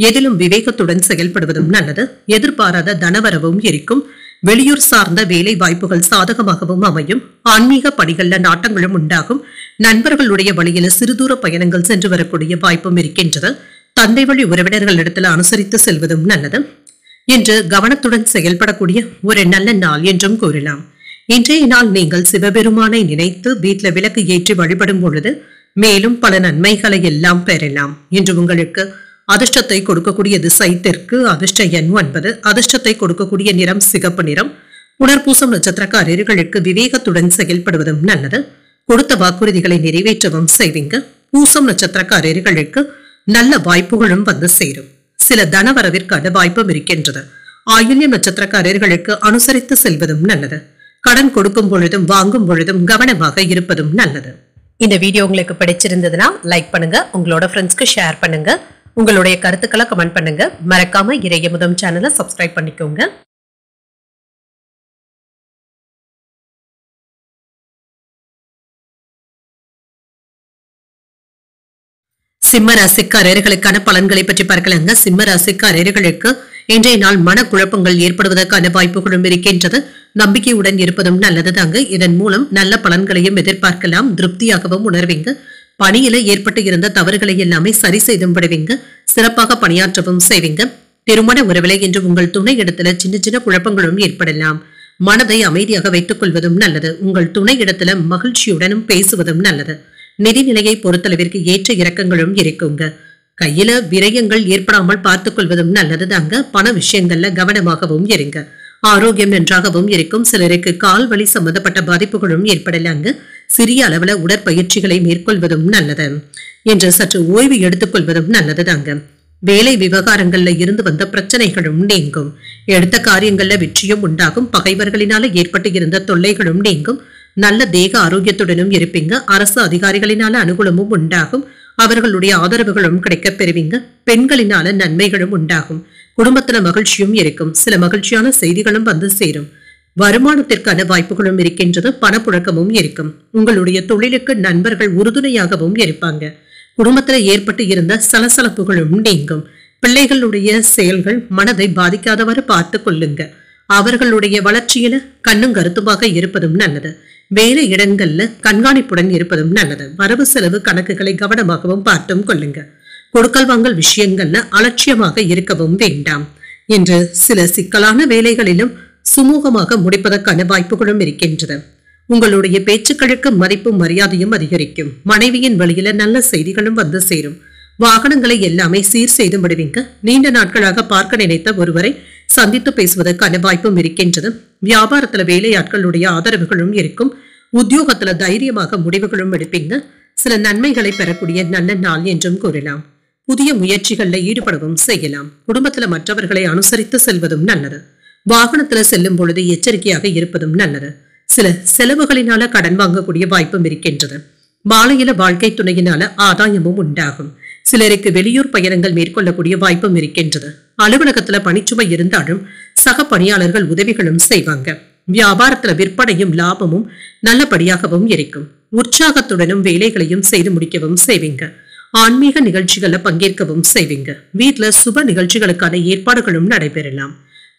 எதிலும் விவேகத்துடன் செயல்படுவதும் நல்லது. எதிர்பாராத தனவரவும் இருக்கும். வெளியூர் சார்ந்த வேலை வாய்ப்புகள் சாதகமாகவும் அமையும். ஆன்மீக பணிகள்ல நாட்டங்களும் உண்டாகும். நண்பர்களுடைய வழியில சிறுதூர பயணங்கள் சென்று வரக்கூடிய வாய்ப்பும் இருக்கின்றது. தந்தை வழி உறவினர்களிடத்துல அனுசரித்து செல்வதும் நல்லது. என்று கவனத்துடன் செயல்படக்கூடிய ஒரு நல்ல நாள் என்றும் கூறலாம். இன்றைய நாள் நீங்கள் சிவபெருமானை நினைத்து வீட்டுல விளக்கு ஏற்றி வழிபடும் பொழுது மேலும் பல நன்மைகளை எல்லாம் பெறலாம். இன்று உங்களுக்கு அதிர்ஷ்டத்தை கொடுக்கக்கூடிய திசை தெற்கு. அதிர்ஷ்ட எண் 9. அதிர்ஷ்டத்தை கொடுக்கக்கூடிய நிறம் சிகப்பு நிறம். புனர்பூசம் நட்சத்திரக்காரர்களுக்கு விவேகத்துடன் செயல்படுவதும் நல்லது. கொடுத்த வாக்குறுதிகளை நிறைவேற்றவும் செய்வீங்க. பூசம் நட்சத்திரக்காரர்களுக்கு நல்ல வாய்ப்புகளும் வந்து சேரும். சில தனவரவிற்கான வாய்ப்பும் இருக்கின்றது. ஆயில்யம் நட்சத்திரக்காரர்களுக்கு அனுசரித்து செல்வதும் நல்லது. கடன் கொடுக்கும் பொழுதும் வாங்கும் பொழுதும் கவனமாக இருப்பதும் நல்லது. இந்த வீடியோ உங்களுக்கு பிடிச்சிருந்ததுன்னா லைக் பண்ணுங்க. உங்களோட ஃப்ரெண்ட்ஸ்க்கு ஷேர் பண்ணுங்க. உங்களுடைய கருத்துக்களை கமெண்ட் பண்ணுங்க. மறக்காம இறையமுதம் சேனலை சப்ஸ்கிரைப் பண்ணிக்கோங்க. சிம்ம ராசிக்காரர்களுக்கான பலன்களை பற்றி பார்க்கலாங்க. சிம்ம ராசிக்காரர்களுக்கு இன்றைய நாள் மனக்குழப்பங்கள் ஏற்படுவதற்கான வாய்ப்புகளும் இருக்கின்றது. நம்பிக்கையுடன் இருப்பதும் நல்லதுதாங்க. இதன் மூலம் நல்ல பலன்களையும் எதிர்பார்க்கலாம். திருப்தியாகவும் உணர்வீங்க. பணியில ஏற்பட்டு இருந்த தவறுகளை எல்லாமே சரி செய்தும் விடுவீங்க. சிறப்பாக பணியாற்றவும் செய்வீங்க. திருமண உறவிலை என்று உங்கள் துணை இடத்துல சின்ன சின்ன குழப்பங்களும் ஏற்படலாம். மனதை அமைதியாக வைத்துக் கொள்வதும் நல்லது. உங்கள் துணை இடத்துல மகிழ்ச்சியுடனும் பேசுவதும் நல்லது. நிதிநிலையை பொறுத்தளவிற்கு ஏற்ற இறக்கங்களும் இருக்குங்க. கையில விரயங்கள் ஏற்படாமல் பார்த்துக் கொள்வதும் நல்லதுதாங்க. பண விஷயங்கள்ல கவனமாகவும் இருங்க. ஆரோக்கியம் நன்றாகவும் இருக்கும். சிலருக்கு கால் வலி சம்பந்தப்பட்ட பாதிப்புகளும் ஏற்படலாங்க. சிறிய அளவுல உடற்பயிற்சிகளை மேற்கொள்வதும் நல்லது. என்று சற்று ஓய்வு எடுத்துக் கொள்வதும் நல்லதுதாங்க. வேலை விவகாரங்கள்ல இருந்து வந்த பிரச்சனைகளும் நீங்கும். எடுத்த காரியங்கள்ல வெற்றியும் உண்டாகும். பகைவர்களினால ஏற்பட்டு இருந்த தொல்லைகளும் நீங்கும். நல்ல தேக ஆரோக்கியத்துடனும் இருப்பீங்க. அரசு அதிகாரிகளினால அனுகூலமும் உண்டாகும். அவர்களுடைய ஆதரவுகளும் கிடைக்கப் பெறுவீங்க. பெண்களினால நன்மைகளும் உண்டாகும். குடும்பத்துல மகிழ்ச்சியும் இருக்கும். சில மகிழ்ச்சியான செய்திகளும் வந்து சேரும். வருமானத்திற்கான வாய்ப்புகளும் இருக்கின்றது. பணப்புழக்கமும் இருக்கும். உங்களுடைய தொழிலுக்கு நண்பர்கள் உறுதுணையாகவும் இருப்பாங்க. குடும்பத்துல ஏற்பட்டு இருந்த சலசலப்புகளும் நீங்கும். பிள்ளைகளுடைய செயல்கள் மனதை பாதிக்காதவாறு பார்த்து கொள்ளுங்க. அவர்களுடைய வளர்ச்சியில கண்ணும் கருத்துமாக இருப்பதும் நல்லது. வேலை இடங்கள்ல கண்காணிப்புடன் இருப்பதும் நல்லது. வரவு செலவு கணக்குகளை கவனமாகவும் பார்த்தும் கொள்ளுங்க. கொடுக்கல் வாங்கல் விஷயங்கள்ல அலட்சியமாக இருக்கவும் வேண்டாம். என்று சில சிக்கலான வேலைகளிலும் சுமூகமாக முடிப்பதற்கான வாய்ப்புகளும் இருக்கின்றது. உங்களுடைய பேச்சுக்களுக்கு மதிப்பும் மரியாதையும் அதிகரிக்கும். மனைவியின் வழியில நல்ல செய்திகளும் வந்து சேரும். வாகனங்களை எல்லாமே சீர் செய்து விடுவீங்க. நீண்ட நாட்களாக பார்க்க நினைத்த ஒருவரை சந்தித்து பேசுவதற்கான வாய்ப்பும் இருக்கின்றது. வியாபாரத்துல வேலையாட்களுடைய ஆதரவுகளும் இருக்கும். உத்தியோகத்துல தைரியமாக முடிவுகளும் எடுப்பீங்க. சில நன்மைகளை பெறக்கூடிய நல்ல நாள் என்றும் கூறலாம். புதிய முயற்சிகள்ல ஈடுபடவும் செய்யலாம். குடும்பத்துல மற்றவர்களை அனுசரித்து செல்வதும் நல்லது. வாகனத்துல செல்லும் பொழுது எச்சரிக்கையாக இருப்பதும் நல்லது. சில செலவுகளினால கடன் வாங்கக்கூடிய வாய்ப்பும் இருக்கின்றது. மாலையில வாழ்க்கை துணையினால ஆதாயமும் உண்டாகும். சிலருக்கு வெளியூர் பயணங்கள் மேற்கொள்ளக்கூடிய வாய்ப்பும் இருக்கின்றது. அலுவலகத்துல பணிச்சுமை இருந்தாலும் சக பணியாளர்கள் உதவிகளும் செய்வாங்க. வியாபாரத்துல விற்பனையும் லாபமும் நல்லபடியாகவும் இருக்கும். உற்சாகத்துடனும் வேலைகளையும் செய்து முடிக்கவும் செய்வீங்க. ஆன்மீக நிகழ்ச்சிகள்ல பங்கேற்கவும் செய்வீங்க. வீட்டுல சுப நிகழ்ச்சிகளுக்கான ஏற்பாடுகளும் நடைபெறலாம்.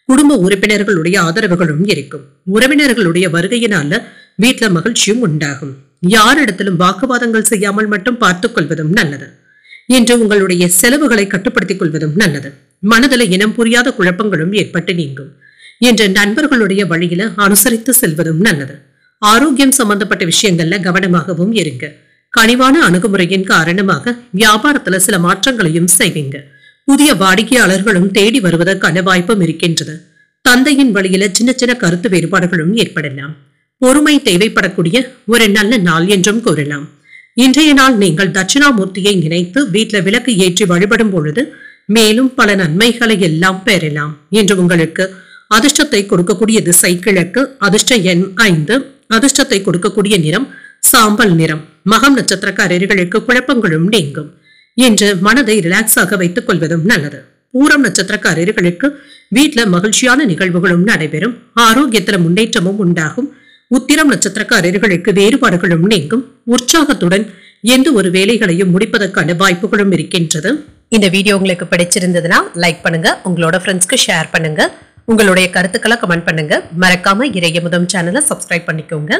குடும்ப உறுப்பினர்களுடைய ஆதரவுகளும் இருக்கும். உறவினர்களுடைய வருகையினால வீட்டுல மகிழ்ச்சியும் உண்டாகும். யாரிடத்திலும் வாக்குவாதங்கள் செய்யாமல் மட்டும் பார்த்துக் கொள்வதும் நல்லது. இன்று உங்களுடைய செலவுகளை கட்டுப்படுத்திக் கொள்வதும் நல்லது. மனதில் இனம் புரியாத குழப்பங்களும் ஏற்பட்டு நீங்கும். இன்று நண்பர்களுடைய வழியில அனுசரித்து செல்வதும் நல்லது. ஆரோக்கியம் சம்பந்தப்பட்ட விஷயங்கள்ல கவனமாகவும் இருங்க. கனிவான அணுகுமுறையின் காரணமாக வியாபாரத்துல சில மாற்றங்களையும் செய்வீங்க. புதிய வாடிக்கையாளர்களும் தேடி வருவதற்கான வாய்ப்பும் இருக்கின்றது. தந்தையின் வழியில சின்ன சின்ன கருத்து வேறுபாடுகளும் ஏற்படலாம். பொறுமை தேவைப்படக்கூடிய ஒரு நல்ல நாள் என்றும் கூறலாம். இன்றைய நாள் நீங்கள் தட்சிணாமூர்த்தியை நினைத்து வீட்டுல விளக்கு ஏற்றி வழிபடும் பொழுது மேலும் பல நன்மைகளை எல்லாம் பெறலாம். என்று உங்களுக்கு அதிர்ஷ்டத்தை கொடுக்கக்கூடிய திசை கிழக்கு. அதிர்ஷ்ட எண் 5. அதிர்ஷ்டத்தை கொடுக்கக்கூடிய நிறம் சாம்பல் நிறம். மகம் நட்சத்திரக்காரர்களுக்கு குழப்பங்களும் நீங்கும். என்று மனதை ரிலாக்ஸாக வைத்துக் கொள்வதும் நல்லது. பூரம் நட்சத்திரக்காரர்களுக்கு வீட்டுல மகிழ்ச்சியான நிகழ்வுகளும் நடைபெறும். ஆரோக்கியத்துல முன்னேற்றமும் உண்டாகும். உத்திரம் நட்சத்திரக்காரர்களுக்கு வேறுபாடுகளும் நீங்கும். உற்சாகத்துடன் எந்த ஒரு வேலைகளையும் முடிப்பதற்கான வாய்ப்புகளும் இருக்கின்றது. இந்த வீடியோ உங்களுக்கு பிடிச்சிருந்ததுன்னா லைக் பண்ணுங்க. உங்களோட ஃப்ரெண்ட்ஸ்க்கு ஷேர் பண்ணுங்க. உங்களுடைய கருத்துக்களை கமெண்ட் பண்ணுங்க. மறக்காம இறையமுதம் சேனலை சப்ஸ்கிரைப் பண்ணிக்கோங்க.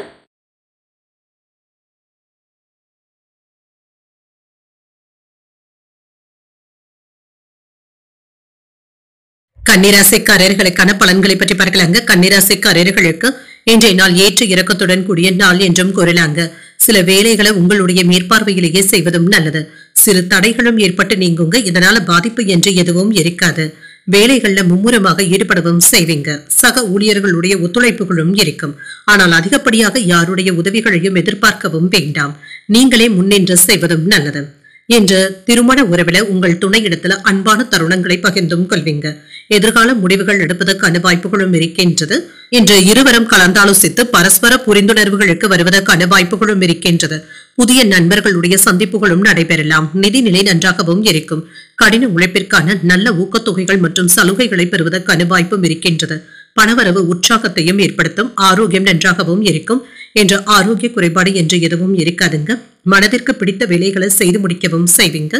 கன்னிராசிக்காரர்களுக்கான பலன்களை பற்றி பார்க்கலாங்க. கன்னிராசிக்காரர்களுக்கு இன்றைய நாள் ஏற்ற இறக்கத்துடன் கூடிய நாள் என்றும் கூறலாங்க. சில வேலைகளை உங்களுடைய மேற்பார்வையிலேயே செய்வதும் நல்லது. சிறு தடைகளும் ஏற்பட்டு நீங்குங்க. இதனால பாதிப்பு என்று எதுவும் இருக்காது. வேலைகள்ல மும்முரமாக ஈடுபடவும் செய்வீங்க. சக ஊழியர்களுடைய ஒத்துழைப்புகளும் இருக்கும். ஆனால் அதிகப்படியாக யாருடைய உதவிகளையும் எதிர்பார்க்கவும் வேண்டாம். நீங்களே முன்னின்று செய்வதும் நல்லது. என்று திருமண உறவில உங்கள் துணையிடத்துல அன்பான தருணங்களை பகிர்ந்தும் கொள்வீங்க. எதிர்கால முடிவுகள் எடுப்பதற்கான வாய்ப்புகளும் இருக்கின்றது. இன்று இருவரும் கலந்தாலோசித்து பரஸ்பர புரிந்துணர்வுகளுக்கு வருவதற்கான வாய்ப்புகளும் இருக்கின்றது. புதிய நண்பர்களுடைய சந்திப்புகளும் நடைபெறலாம். நிதிநிலை நன்றாகவும் இருக்கும். கடின உழைப்பிற்கான நல்ல ஊக்கத்தொகைகள் மற்றும் சலுகைகளை பெறுவதற்கான வாய்ப்பும் இருக்கின்றது. பணவரவு உற்சாகத்தையும் ஏற்படுத்தும். ஆரோக்கியம் நன்றாகவும் இருக்கும். என்ற ஆரோக்கிய குறைபாடு என்று எதுவும் இருக்காதுங்க. மனதிற்கு பிடித்த வேலைகளை செய்து முடிக்கவும் செய்வீங்க.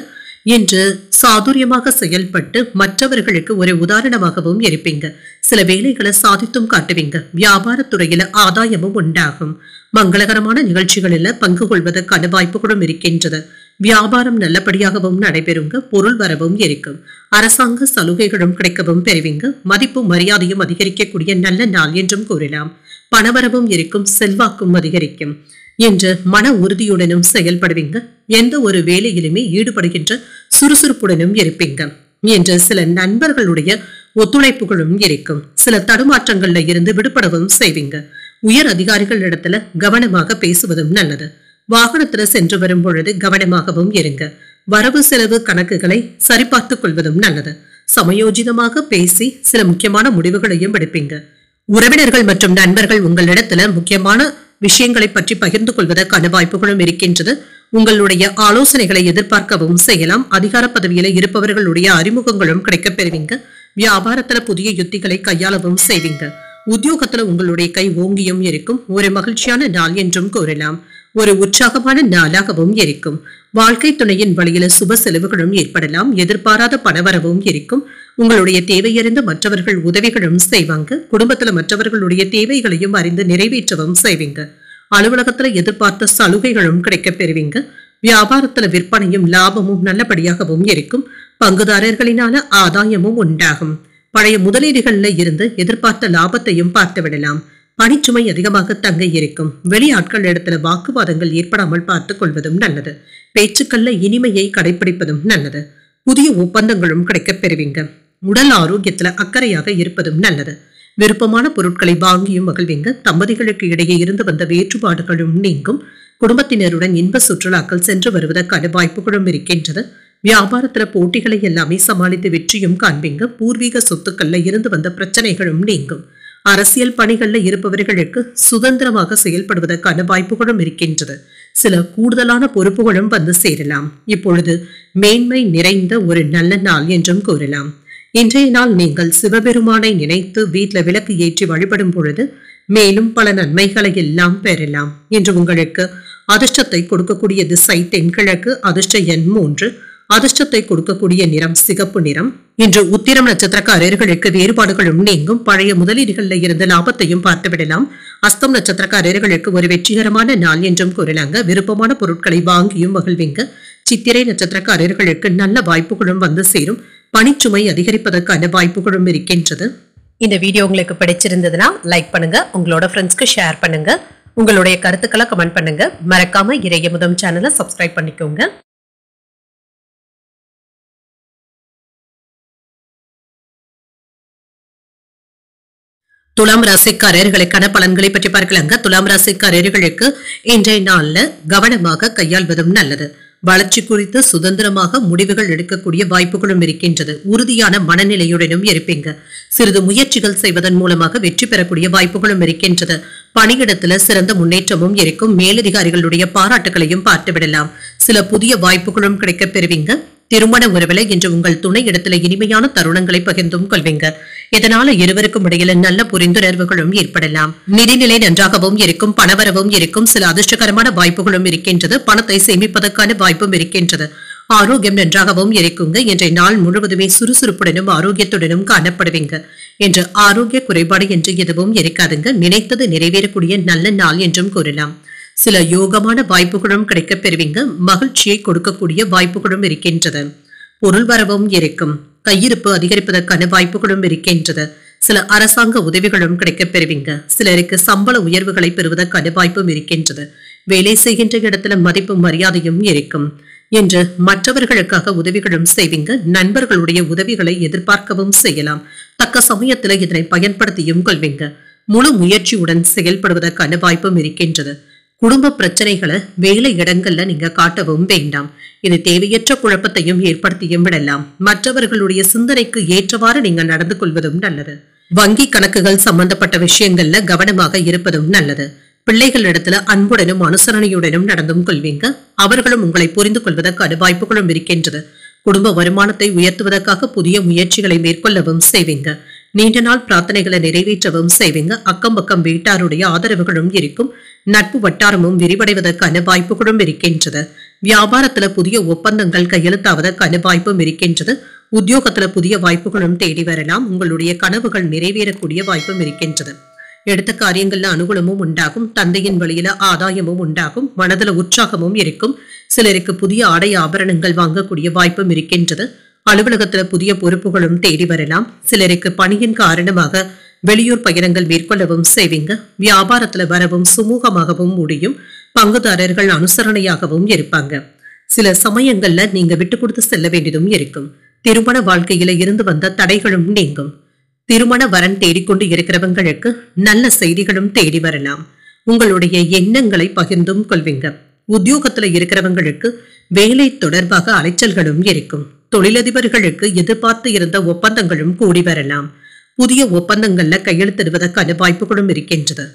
என்று சாதுரியமாக செயல்பட்டு மற்றவர்களுக்கு ஒரு உதாரணமாகவும் இருப்பீங்க. சில வேலைகளை சாதித்தும் காட்டுவீங்க. வியாபாரத்துறையில ஆதாயமும் உண்டாகும். மங்களகரமான நிகழ்ச்சிகளில பங்கு கொள்வதற்கான வாய்ப்புகளும் இருக்கின்றது. வியாபாரம் நல்லபடியாகவும் நடைபெறுங்க. பொருள் வரவும் இருக்கும். அரசாங்க சலுகைகளும் கிடைக்கவும் பெறுவீங்க. மதிப்பும் மரியாதையும் அதிகரிக்கக்கூடிய நல்ல நாள் என்றும் கூறலாம். பணவரவும் இருக்கும். செல்வாக்கும் அதிகரிக்கும். என்று மன உறுதியுடனும் செயல்படுவீங்க. எந்த ஒரு வேலையிலுமே ஈடுபடுகின்ற சுறுசுறுப்புடனும் இருப்பீங்க. என்று சில நண்பர்களுடைய ஒத்துழைப்புகளும் இருக்கும். சில தடுமாற்றங்கள்ல இருந்து விடுபடவும் செய்வீங்க. உயர் அதிகாரிகள் இடத்துல கவனமாக பேசுவதும் நல்லது. வாகனத்துல சென்று வரும் பொழுது கவனமாகவும் இருங்க. வரவு செலவு கணக்குகளை சரிபார்த்துக் கொள்வதும் நல்லது. சமயோஜிதமாக பேசி சில முக்கியமான முடிவுகளையும் எடுப்பீங்க. உறவினர்கள் மற்றும் நண்பர்கள் உங்களிடத்துல முக்கியமான விஷயங்களை பற்றி பகிர்ந்து கொள்வதற்கான வாய்ப்புகளும் இருக்கின்றது. உங்களுடைய ஆலோசனைகளை எதிர்பார்க்கவும் செய்யலாம். அதிகார பதவியில இருப்பவர்களுடைய அறிமுகங்களும் கிடைக்கப் பெறுவீங்க. வியாபாரத்துல புதிய யுத்திகளை கையாளவும் செய்வீங்க. உத்தியோகத்துல உங்களுடைய கை ஓங்கியும் இருக்கும். ஒரு மகிழ்ச்சியான நாள் என்றும் கூறலாம். ஒரு உற்சாகமான நாளாகவும் இருக்கும். வாழ்க்கை துணையின் வழியில சுப செலவுகளும் ஏற்படலாம். எதிர்பாராத பணவரவும் இருக்கும். உங்களுடைய தேவையறிந்து மற்றவர்கள் உதவிகளும் செய்வாங்க. குடும்பத்துல மற்றவர்களுடைய தேவைகளையும் அறிந்து நிறைவேற்றவும் செய்வீங்க. அலுவலகத்துல எதிர்பார்த்த சலுகைகளும் கிடைக்கப் பெறுவீங்க. வியாபாரத்துல விற்பனையும் லாபமும் நல்லபடியாகவும் இருக்கும். பங்குதாரர்களினால ஆதாயமும் உண்டாகும். பழைய முதலீடுகள்ல இருந்து எதிர்பார்த்த லாபத்தையும் பார்த்து விடலாம். பணிச்சுமை அதிகமாக தங்க இருக்கும். வெளியாட்கள் இடத்துல வாக்குவாதங்கள் ஏற்படாமல் பார்த்துக் கொள்வதும் நல்லது. பேச்சுக்கள்ல இனிமையை கடைபிடிப்பதும் நல்லது. புதிய ஒப்பந்தங்களும் கிடைக்கப் பெறுவீங்க. உடல் ஆரோக்கியத்துல அக்கறையாக இருப்பதும் நல்லது. விருப்பமான பொருட்களை வாங்கியும் மகிழ்வீங்க. தம்பதிகளுக்கு இடையே இருந்து வந்த வேறுபாடுகளும் நீங்கும். குடும்பத்தினருடன் இன்ப சுற்றுலாக்கள் சென்று வருவதற்கான வாய்ப்புகளும் இருக்கின்றது. வியாபாரத்துல போட்டிகளை எல்லாமே சமாளித்து வெற்றியும் காண்பீங்க. பூர்வீக சொத்துக்கள்ல இருந்து வந்த பிரச்சனைகளும் நீங்கும். அரசியல் பணிகள்ல இருப்பவர்களுக்கு சுதந்திரமாக செயல்படுவதற்கான வாய்ப்புகளும் இருக்கின்றது. சில கூடுதலான பொறுப்புகளும் வந்து சேரலாம். இப்பொழுது மேன்மை நிறைந்த ஒரு நல்ல நாள் என்றும் கூறலாம். இன்றைய நாள் நீங்கள் சிவபெருமானை நினைத்து வீட்டுல விளக்கு ஏற்றி வழிபடும் பொழுது மேலும் பல நன்மைகளை எல்லாம் பெறலாம். இன்று உங்களுக்கு அதிர்ஷ்டத்தை கொடுக்கக்கூடிய திசை தென்கிழக்கு. அதிர்ஷ்ட எண் 3. அதிர்ஷ்டத்தை கொடுக்கக்கூடிய நிறம் சிகப்பு நிறம். இன்று உத்திரம் நட்சத்திரக்காரர்களுக்கு வேறுபாடுகளும் நீங்கும். பழைய முதலீடுகளில் இருந்த லாபத்தையும் பார்த்துவிடலாம். அஸ்தம் நட்சத்திரக்காரர்களுக்கு ஒரு வெற்றிகரமான நாள் என்றும் கூறலாங்க. விருப்பமான பொருட்களை வாங்கியும் மகிழ்வீங்க. சித்திரை நட்சத்திரக்காரர்களுக்கு நல்ல வாய்ப்புகளும் வந்து சேரும். பணிச்சுமை அதிகரிப்பதற்கான வாய்ப்புகளும் இருக்கின்றது. இந்த வீடியோ உங்களுக்கு பிடிச்சிருந்ததுன்னா லைக் பண்ணுங்க. உங்களோட ஃப்ரெண்ட்ஸ்க்கு ஷேர் பண்ணுங்க. உங்களுடைய கருத்துக்களை கமெண்ட் பண்ணுங்க. மறக்காம இறையமுதம் சேனலை சப்ஸ்கிரைப் பண்ணிக்கோங்க. துலாம் ராசிக்காரர்களுக்கான பலன்களை பற்றி பார்க்கலாங்க. துலாம் ராசிக்காரர்களுக்கு இன்றைய நாள்ல கவனமாக கையாள்வதும் நல்லது. வளர்ச்சி குறித்து சுதந்திரமாக முடிவுகள் எடுக்கக்கூடிய வாய்ப்புகளும் இருக்கின்றது. உறுதியான மனநிலையுடனும் இருப்பீங்க. சிறிது முயற்சிகள் செய்வதன் மூலமாக வெற்றி பெறக்கூடிய வாய்ப்புகளும் இருக்கின்றது. பணியிடத்துல சிறந்த முன்னேற்றமும் இருக்கும். மேலதிகாரிகளுடைய பாராட்டுகளையும் பார்த்துவிடலாம். சில புதிய வாய்ப்புகளும் கிடைக்கப் பெறுவீங்க. திருமண உறவுல இன்று உங்கள் துணை இடத்துல இனிமையான தருணங்களை பகிர்ந்தும் கொள்வீங்க. இதனால இருவருக்கும் இடையில நல்ல புரிந்துணர்வுகளும் ஏற்படலாம். நிதிநிலை நன்றாகவும் இருக்கும். பணவரவும் இருக்கும். சில அதிர்ஷ்டகரமான வாய்ப்புகளும் இருக்கின்றது. பணத்தை சேமிப்பதற்கான வாய்ப்பும் இருக்கின்றது. ஆரோக்கியம் நன்றாகவும் இருக்குங்க. இன்றைய நாள் முழுவதுமே சுறுசுறுப்புடனும் ஆரோக்கியத்துடனும் காணப்படுவீங்க. என்று ஆரோக்கிய குறைபாடு என்று எதுவும் இருக்காதுங்க. நினைத்தது நிறைவேறக்கூடிய நல்ல நாள் என்றும் கூறலாம். சில யோகமான வாய்ப்புகளும் கிடைக்கப் பெறுவீங்க. மகிழ்ச்சியை கொடுக்கக்கூடிய வாய்ப்புகளும் இருக்கின்றது. பொருள் வரவும் இருக்கும். கையிருப்பு அதிகரிப்பதற்கான வாய்ப்புகளும் இருக்கின்றது. சில அரசாங்க உதவிகளும் கிடைக்கப் பெறுவீங்க. சிலருக்கு சம்பள உயர்வுகளை பெறுவதற்கான வாய்ப்பும் இருக்கின்றது. வேலை செய்கின்ற இடத்துல மதிப்பும் மரியாதையும் இருக்கும். என்று மற்றவர்களுக்காக உதவிகளும் செய்வீங்க. நண்பர்களுடைய உதவிகளை எதிர்பார்க்கவும் செய்யலாம். தக்க சமயத்துல இதனை பயன்படுத்தியும் கொள்வீங்க. முழு முயற்சியுடன் செயல்படுவதற்கான வாய்ப்பும் இருக்கின்றது. குடும்ப பிரச்சனைகளை வேலை இடங்கள்ல நீங்க காட்டவும் வேண்டாம். இது தேவையற்ற குழப்பத்தையும் ஏற்படுத்தியும் விடலாம். மற்றவர்களுடைய சிந்தனைக்கு ஏற்றவாறு நீங்க நடந்து கொள்வதும் நல்லது. வங்கி கணக்குகள் சம்பந்தப்பட்ட விஷயங்கள்ல கவனமாக இருப்பதும் நல்லது. பிள்ளைகளிடத்துல அன்புடனும் அனுசரணையுடனும் நடந்தும் கொள்வீங்க. அவர்களும் உங்களை புரிந்து கொள்வதற்கான வாய்ப்புகளும் இருக்கின்றது. குடும்ப வருமானத்தை உயர்த்துவதற்காக புதிய முயற்சிகளை மேற்கொள்ளவும் செய்வீங்க. நீண்ட நாள் பிரார்த்தனைகளை நிறைவேற்றவும் செய்வீங்க. அக்கம் பக்கம் வீட்டாருடைய ஆதரவுகளும் இருக்கும். நட்பு வட்டாரமும் விரிவடைவதற்கான வாய்ப்புகளும் இருக்கின்றது. வியாபாரத்துல புதிய ஒப்பந்தங்கள் கையெழுத்தாவதற்கான வாய்ப்பும் இருக்கின்றது. உத்தியோகத்துல புதிய வாய்ப்புகளும் தேடி வரலாம். உங்களுடைய கனவுகள் நிறைவேறக்கூடிய வாய்ப்பும் இருக்கின்றது. எடுத்த காரியங்கள்ல அனுகூலமும் உண்டாகும். தந்தையின் வழியில ஆதாயமும் உண்டாகும். மனதுல உற்சாகமும் இருக்கும். சிலருக்கு புதிய ஆடை ஆபரணங்கள் வாங்கக்கூடிய வாய்ப்பும் இருக்கின்றது. அலுவலகத்துல புதிய பொறுப்புகளும் தேடி வரலாம். சிலருக்கு பணியின் காரணமாக வெளியூர் பயணங்கள் மேற்கொள்ளவும் செய்வீங்க. வியாபாரத்துல வரவும் சுமூகமாகவும் முடியும். பங்குதாரர்கள் அனுசரணையாகவும் இருப்பாங்க. சில சமயங்கள்ல நீங்க விட்டு கொடுத்து செல்ல வேண்டியதும் இருக்கும். திருமண வாழ்க்கையில இருந்து வந்த தடைகளும் நீங்கும். திருமண வரன் தேடிக்கொண்டு இருக்கிறவங்களுக்கு நல்ல செய்திகளும் தேடி வரலாம். உங்களுடைய எண்ணங்களை பகிர்ந்தும் கொள்வீங்க. உத்தியோகத்துல இருக்கிறவங்களுக்கு வேலை தொடர்பாக அலைச்சல்களும் இருக்கும். தொழிலதிபர்களுக்கு எதிர்பார்த்து இருந்த ஒப்பந்தங்களும் கூடி வரலாம். புதிய ஒப்பந்தங்கள்ல கையெழுத்திடுவதற்கான வாய்ப்புகளும் இருக்கின்றது.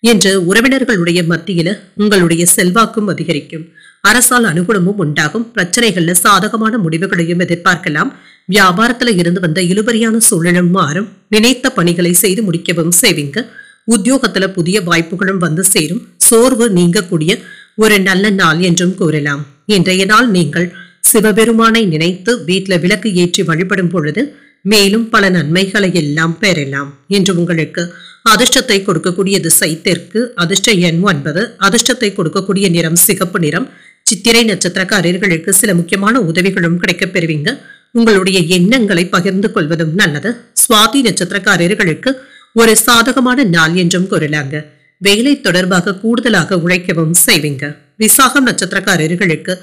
என்று உறவினர்களுடைய மத்தியில உங்களுடைய செல்வாக்கும் அதிகரிக்கும். அரசால் அனுகூலமும் உண்டாகும். பிரச்சனைகள்ல சாதகமான முடிவுகளையும் எதிர்பார்க்கலாம். வியாபாரத்துல இருந்து வந்த இழுபறியான சூழலும் மாறும். நினைத்த பணிகளை செய்து முடிக்கவும் செய்வீங்க. உத்தியோகத்துல புதிய வாய்ப்புகளும் வந்து சேரும். சோர்வு நீங்கக்கூடிய ஒரு நல்ல நாள் என்றும் கூறலாம். இன்றைய நாள் நீங்கள் சிவபெருமானை நினைத்து வீட்டுல விளக்கு ஏற்றி வழிபடும் பொழுது மேலும் பல நன்மைகளை எல்லாம் பெறலாம். என்று உங்களுக்கு அதிர்ஷ்டத்தை கொடுக்கக்கூடிய திசை தெற்கு. அதிர்ஷ்ட எண் 9. அதிர்ஷ்டத்தை கொடுக்கக்கூடிய நிறம் சிகப்பு நிறம். சித்திரை நட்சத்திரக்காரர்களுக்கு சில முக்கியமான உதவிகளும் கிடைக்கப் பெறுவீங்க. உங்களுடைய எண்ணங்களை பகிர்ந்து கொள்வதும் நல்லது. சுவாதி நட்சத்திரக்காரர்களுக்கு ஒரு சாதகமான நாள் என்றும் கூறலாங்க. வேலை தொடர்பாக கூடுதலாக உழைக்கவும் செய்வீங்க. விசாகம் நட்சத்திரக்காரர்களுக்கு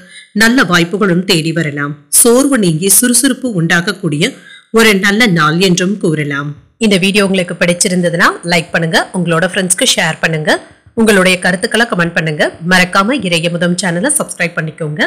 நல்ல வாய்ப்புகளும் தேடி வரலாம். சோர்வு நீங்கி சுறுசுறுப்பு உண்டாகக்கூடிய ஒரு நல்ல நாள் என்றும் கூறலாம். இந்த வீடியோ உங்களுக்கு பிடிச்சிருந்ததுன்னா லைக் பண்ணுங்க, உங்களோட ஃப்ரெண்ட்ஸ்க்கு ஷேர் பண்ணுங்க, உங்களுடைய கருத்துக்களை கமெண்ட் பண்ணுங்க. மறக்காம இறையமுதம் சேனலை சப்ஸ்கிரைப் பண்ணிக்கோங்க.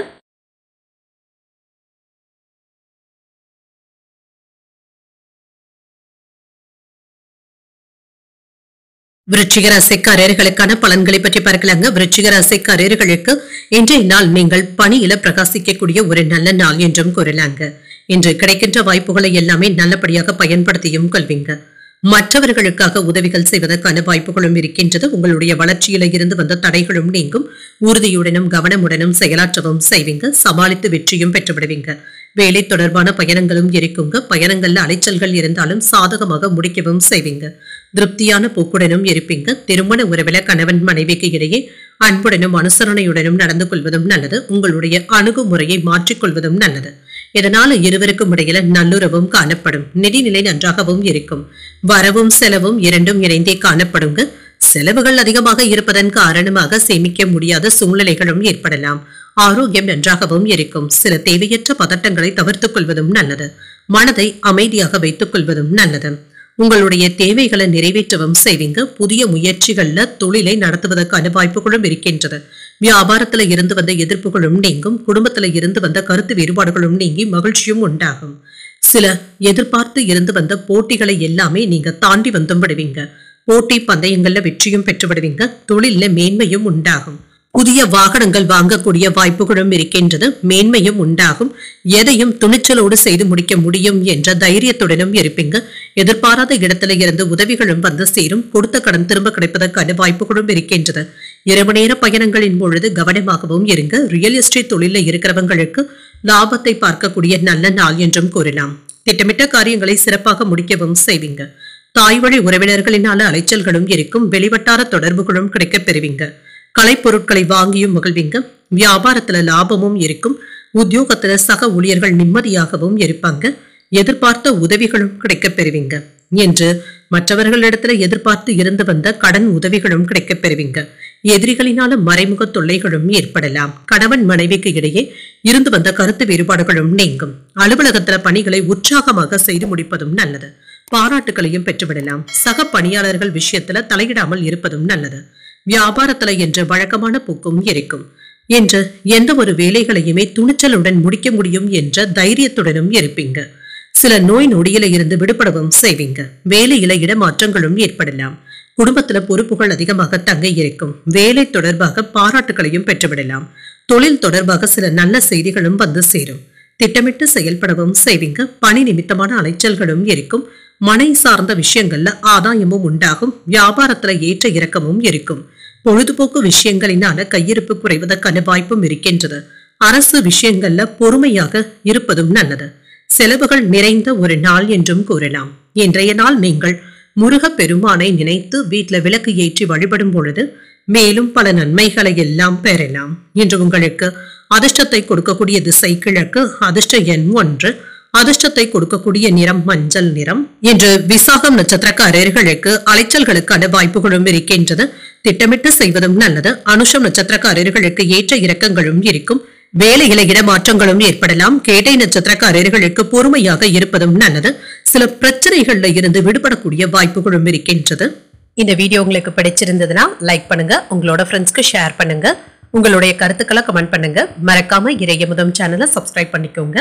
விருச்சிக ராசிக்காரர்களுக்கான பலன்களை பற்றி பார்க்கலாங்க. விருச்சிக ராசிக்காரர்களுக்கு இன்றைய நாள் நீங்கள் பணியில பிரகாசிக்கக்கூடிய ஒரு நல்ல நாள் என்றும் கூறலாங்க. இன்று கிடைக்கின்ற வாய்ப்புகளை எல்லாமே நல்லபடியாக பயன்படுத்தியும் கொள்வீங்க. மற்றவர்களுக்காக உதவிகள் செய்வதற்கான வாய்ப்புகளும் இருக்கின்றது. உங்களுடைய வளர்ச்சியில இருந்து வந்த தடைகளும் நீங்கும். உறுதியுடனும் கவனமுடனும் செயலாற்றவும் செய்வீங்க. சமாளித்து வெற்றியும் பெற்றுவிடுவீங்க. வேலை தொடர்பான பயணங்களும் இருக்குங்க. பயணங்கள்ல அலைச்சல்கள் இருந்தாலும் சாதகமாக முடிக்கவும் செய்வீங்க. திருப்தியான போக்குடனும் இருப்பீங்க. திருமண உறவில கணவன் மனைவிக்கு இடையே அன்புடனும் அனுசரணையுடனும் நடந்து கொள்வதும் நல்லது. உங்களுடைய அணுகுமுறையை மாற்றிக்கொள்வதும் நல்லது. இதனால இருவருக்கும் இடையில நல்லுறவும் காணப்படும். நிதிநிலை நன்றாகவும் இருக்கும். வரவும் செலவும் இரண்டும் இணைந்தே காணப்படுங்க. செலவுகள் அதிகமாக இருப்பதன் காரணமாக சேமிக்க முடியாத சூழ்நிலைகளும் ஏற்படலாம். ஆரோக்கியம் நன்றாகவும் இருக்கும். சில தேவையற்ற பதட்டங்களை தவிர்த்துக் கொள்வதும் நல்லது. மனதை அமைதியாக வைத்துக் கொள்வதும் நல்லது. உங்களுடைய தேவைகளை நிறைவேற்றவும் செய்வீங்க. புதிய முயற்சிகள்ல தொழிலை நடத்துவதற்கான வாய்ப்புகளும் இருக்கின்றது. வியாபாரத்துல இருந்து வந்த எதிர்ப்புகளும் நீங்கும். குடும்பத்துல இருந்து வந்த கருத்து வேறுபாடுகளும் நீங்கி மகிழ்ச்சியும் உண்டாகும். சில எதிர்பார்த்து இருந்து வந்த போட்டிகளை எல்லாமே நீங்க தாண்டி வந்தும் விடுவீங்க. போட்டி பந்தயங்கள்ல வெற்றியும் பெற்று விடுவீங்க. தொழில்ல மேன்மையும் உண்டாகும். புதிய வாகனங்கள் வாங்கக்கூடிய வாய்ப்புகளும் இருக்கின்றது. மேன்மையும் உண்டாகும். எதையும் துணிச்சலோடு செய்து முடிக்க முடியும் என்ற தைரியத்துடனும் இருப்பீங்க. எதிர்பாராத இடத்துல இருந்து உதவிகளும் வந்து சேரும். கொடுத்த கடன் திரும்ப கிடைப்பதற்கான வாய்ப்புகளும் இருக்கின்றது. இரவு நேர பயணங்களின் பொழுது கவனமாகவும் இருங்க. ரியல் எஸ்டேட் தொழில இருக்கிறவங்களுக்கு லாபத்தை பார்க்கக்கூடிய நல்ல நாள் என்றும் கூறலாம். திட்டமிட்ட காரியங்களை சிறப்பாக முடிக்கவும் செய்வீங்க. தாய் வழி உறவினர்களினால அலைச்சல்களும் இருக்கும். வெளிவட்டார தொடர்புகளும் கிடைக்கப் பெறுவீங்க. கலைப்பொருட்களை வாங்கியும் மகிழ்வீங்க. வியாபாரத்துல லாபமும் இருக்கும். உத்தியோகத்துல சக ஊழியர்கள் நிம்மதியாகவும் இருப்பாங்க. எதிர்பார்த்த உதவிகளும் கிடைக்கப் பெறுவீங்க. என்று மற்றவர்களிடத்துல எதிர்பார்த்து இருந்து வந்த கடன் உதவிகளும் கிடைக்கப் பெறுவீங்க. எதிரிகளினால மறைமுக தொல்லைகளும் ஏற்படலாம். கணவன் மனைவிக்கு இடையே இருந்து வந்த கருத்து வேறுபாடுகளும் நீங்கும். அலுவலகத்துல பணிகளை உற்சாகமாக செய்து முடிப்பதும் நல்லது. பாராட்டுகளையும் பெற்றுவிடலாம். சக பணியாளர்கள் விஷயத்துல தலையிடாமல் இருப்பதும் நல்லது. வியாபாரத்துல என்ற வழக்கமான போக்கும் இருக்கும். என்று எந்த ஒரு வேலைகளையுமே துணிச்சலுடன் முடிக்க முடியும் என்ற தைரியத்துடனும் இருப்பீங்க. சில நோய் நொடியில இருந்து விடுபடவும் செய்வீங்க. வேலையில இடமாற்றங்களும் ஏற்படலாம். குடும்பத்துல பொறுப்புகள் அதிகமாக தங்க இருக்கும். வேலை தொடர்பாக பாராட்டுகளையும் பெற்றுவிடலாம். தொழில் தொடர்பாக சில நல்ல செய்திகளும் வந்து சேரும். திட்டமிட்டு செயல்படவும் செய்வீங்க. பணி நிமித்தமான அலைச்சல்களும் இருக்கும். மனை சார்ந்த விஷயங்கள்ல ஆதாயமும் உண்டாகும். வியாபாரத்துல ஏற்ற இறக்கமும் இருக்கும். பொழுதுபோக்கு விஷயங்களினால கையிருப்பு குறைவதற்கான வாய்ப்பும் இருக்கின்றது. அரசு விஷயங்கள்ல பொறுமையாக இருப்பதும் நல்லது. செலவுகள் நிறைந்த ஒரு நாள் என்றும் கூறலாம். இன்றைய நாள் நீங்கள் முருக பெருமானை நினைத்து வீட்டுல விளக்கு ஏற்றி வழிபடும் பொழுது மேலும் பல நன்மைகளை எல்லாம் பெறலாம். இன்று உங்களுக்கு அதிர்ஷ்டத்தை கொடுக்கக்கூடிய திசை கிழக்கு. அதிர்ஷ்ட எண் 1. அதிர்ஷ்டத்தை கொடுக்கக்கூடிய நிறம் மஞ்சள் நிறம். இன்று விசாகம் நட்சத்திரக்காரர்களுக்கு அலைச்சல்களுக்கான வாய்ப்புகளும் இருக்கின்றது. திட்டமிட்டு செய்வதும் நல்லது. அனுஷம் நட்சத்திரக்காரர்களுக்கு ஏற்ற இறக்கங்களும் இருக்கும். வேலையில இடமாற்றங்களும் ஏற்படலாம். கேட்டை நட்சத்திரக்காரர்களுக்கு பொறுமையாக இருப்பதும் நல்லது. சில பிரச்சனைகள்ல இருந்து விடுபடக்கூடிய வாய்ப்புகளும் இருக்கின்றது. இந்த வீடியோ உங்களுக்கு பிடிச்சிருந்ததுன்னா லைக் பண்ணுங்க, உங்களோட ஃப்ரெண்ட்ஸ்க்கு ஷேர் பண்ணுங்க, உங்களுடைய கருத்துக்களை கமெண்ட் பண்ணுங்க. மறக்காம இறையமுதம் சேனலை சப்ஸ்கிரைப் பண்ணிக்கோங்க.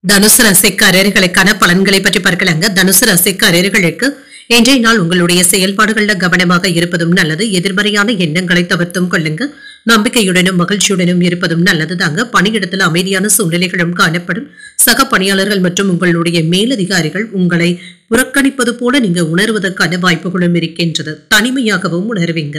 தனுசு ராசிக்காரர்களுக்கான பலன்களை பற்றி பார்க்கலாங்க. தனுசு ராசிக்காரர்களுக்கு இன்றைய நாள் உங்களுடைய செயல்பாடுகள்ல கவனமாக இருப்பதும் நல்லது. எதிர்மறையான எண்ணங்களை தவிர்த்தும் கொள்ளுங்க. நம்பிக்கையுடனும் மகிழ்ச்சியுடனும் இருப்பதும் நல்லது தாங்க. பணியிடத்தில் அமைதியான சூழ்நிலைகளும் காணப்படும். சக பணியாளர்கள் மற்றும் உங்களுடைய மேலதிகாரிகள் உங்களை புறக்கணிப்பது போல நீங்க உணர்வதற்கான வாய்ப்புகளும் இருக்கின்றது. தனிமையாகவும் உணர்வீங்க.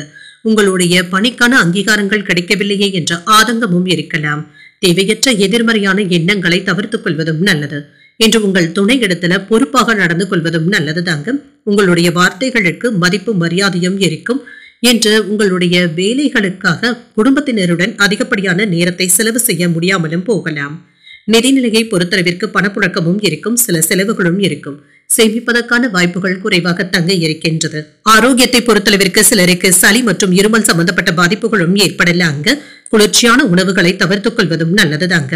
உங்களுடைய பணிக்கான அங்கீகாரங்கள் கிடைக்கவில்லையே என்ற ஆதங்கமும் இருக்கலாம். தேவையற்ற எதிர்மறையான எண்ணங்களை தவிர்த்துக் கொள்வதும் நல்லது. என்று உங்கள் துணை இடத்துல பொறுப்பாக நடந்து கொள்வதும் நல்லது தாங்க. உங்களுடைய வார்த்தைகளுக்கு மதிப்பு மரியாதையும் இருக்கும். என்று உங்களுடைய வேலைகளுக்காக குடும்பத்தினருடன் அதிகப்படியான நேரத்தை செலவு செய்ய முடியாமலும் போகலாம். நிதிநிலையை பொறுத்தளவிற்கு பணப்புழக்கமும் இருக்கும், சில செலவுகளும் இருக்கும். சேமிப்பதற்கான வாய்ப்புகள் குறைவாக தங்க இருக்கின்றது. ஆரோக்கியத்தை பொறுத்தளவிற்கு சிலருக்கு சளி மற்றும் இருமல் சம்பந்தப்பட்ட பாதிப்புகளும் ஏற்படலாங்க. குளிர்ச்சியான உணவுகளை தவிர்த்துக் கொள்வதும் நல்லதுதாங்க.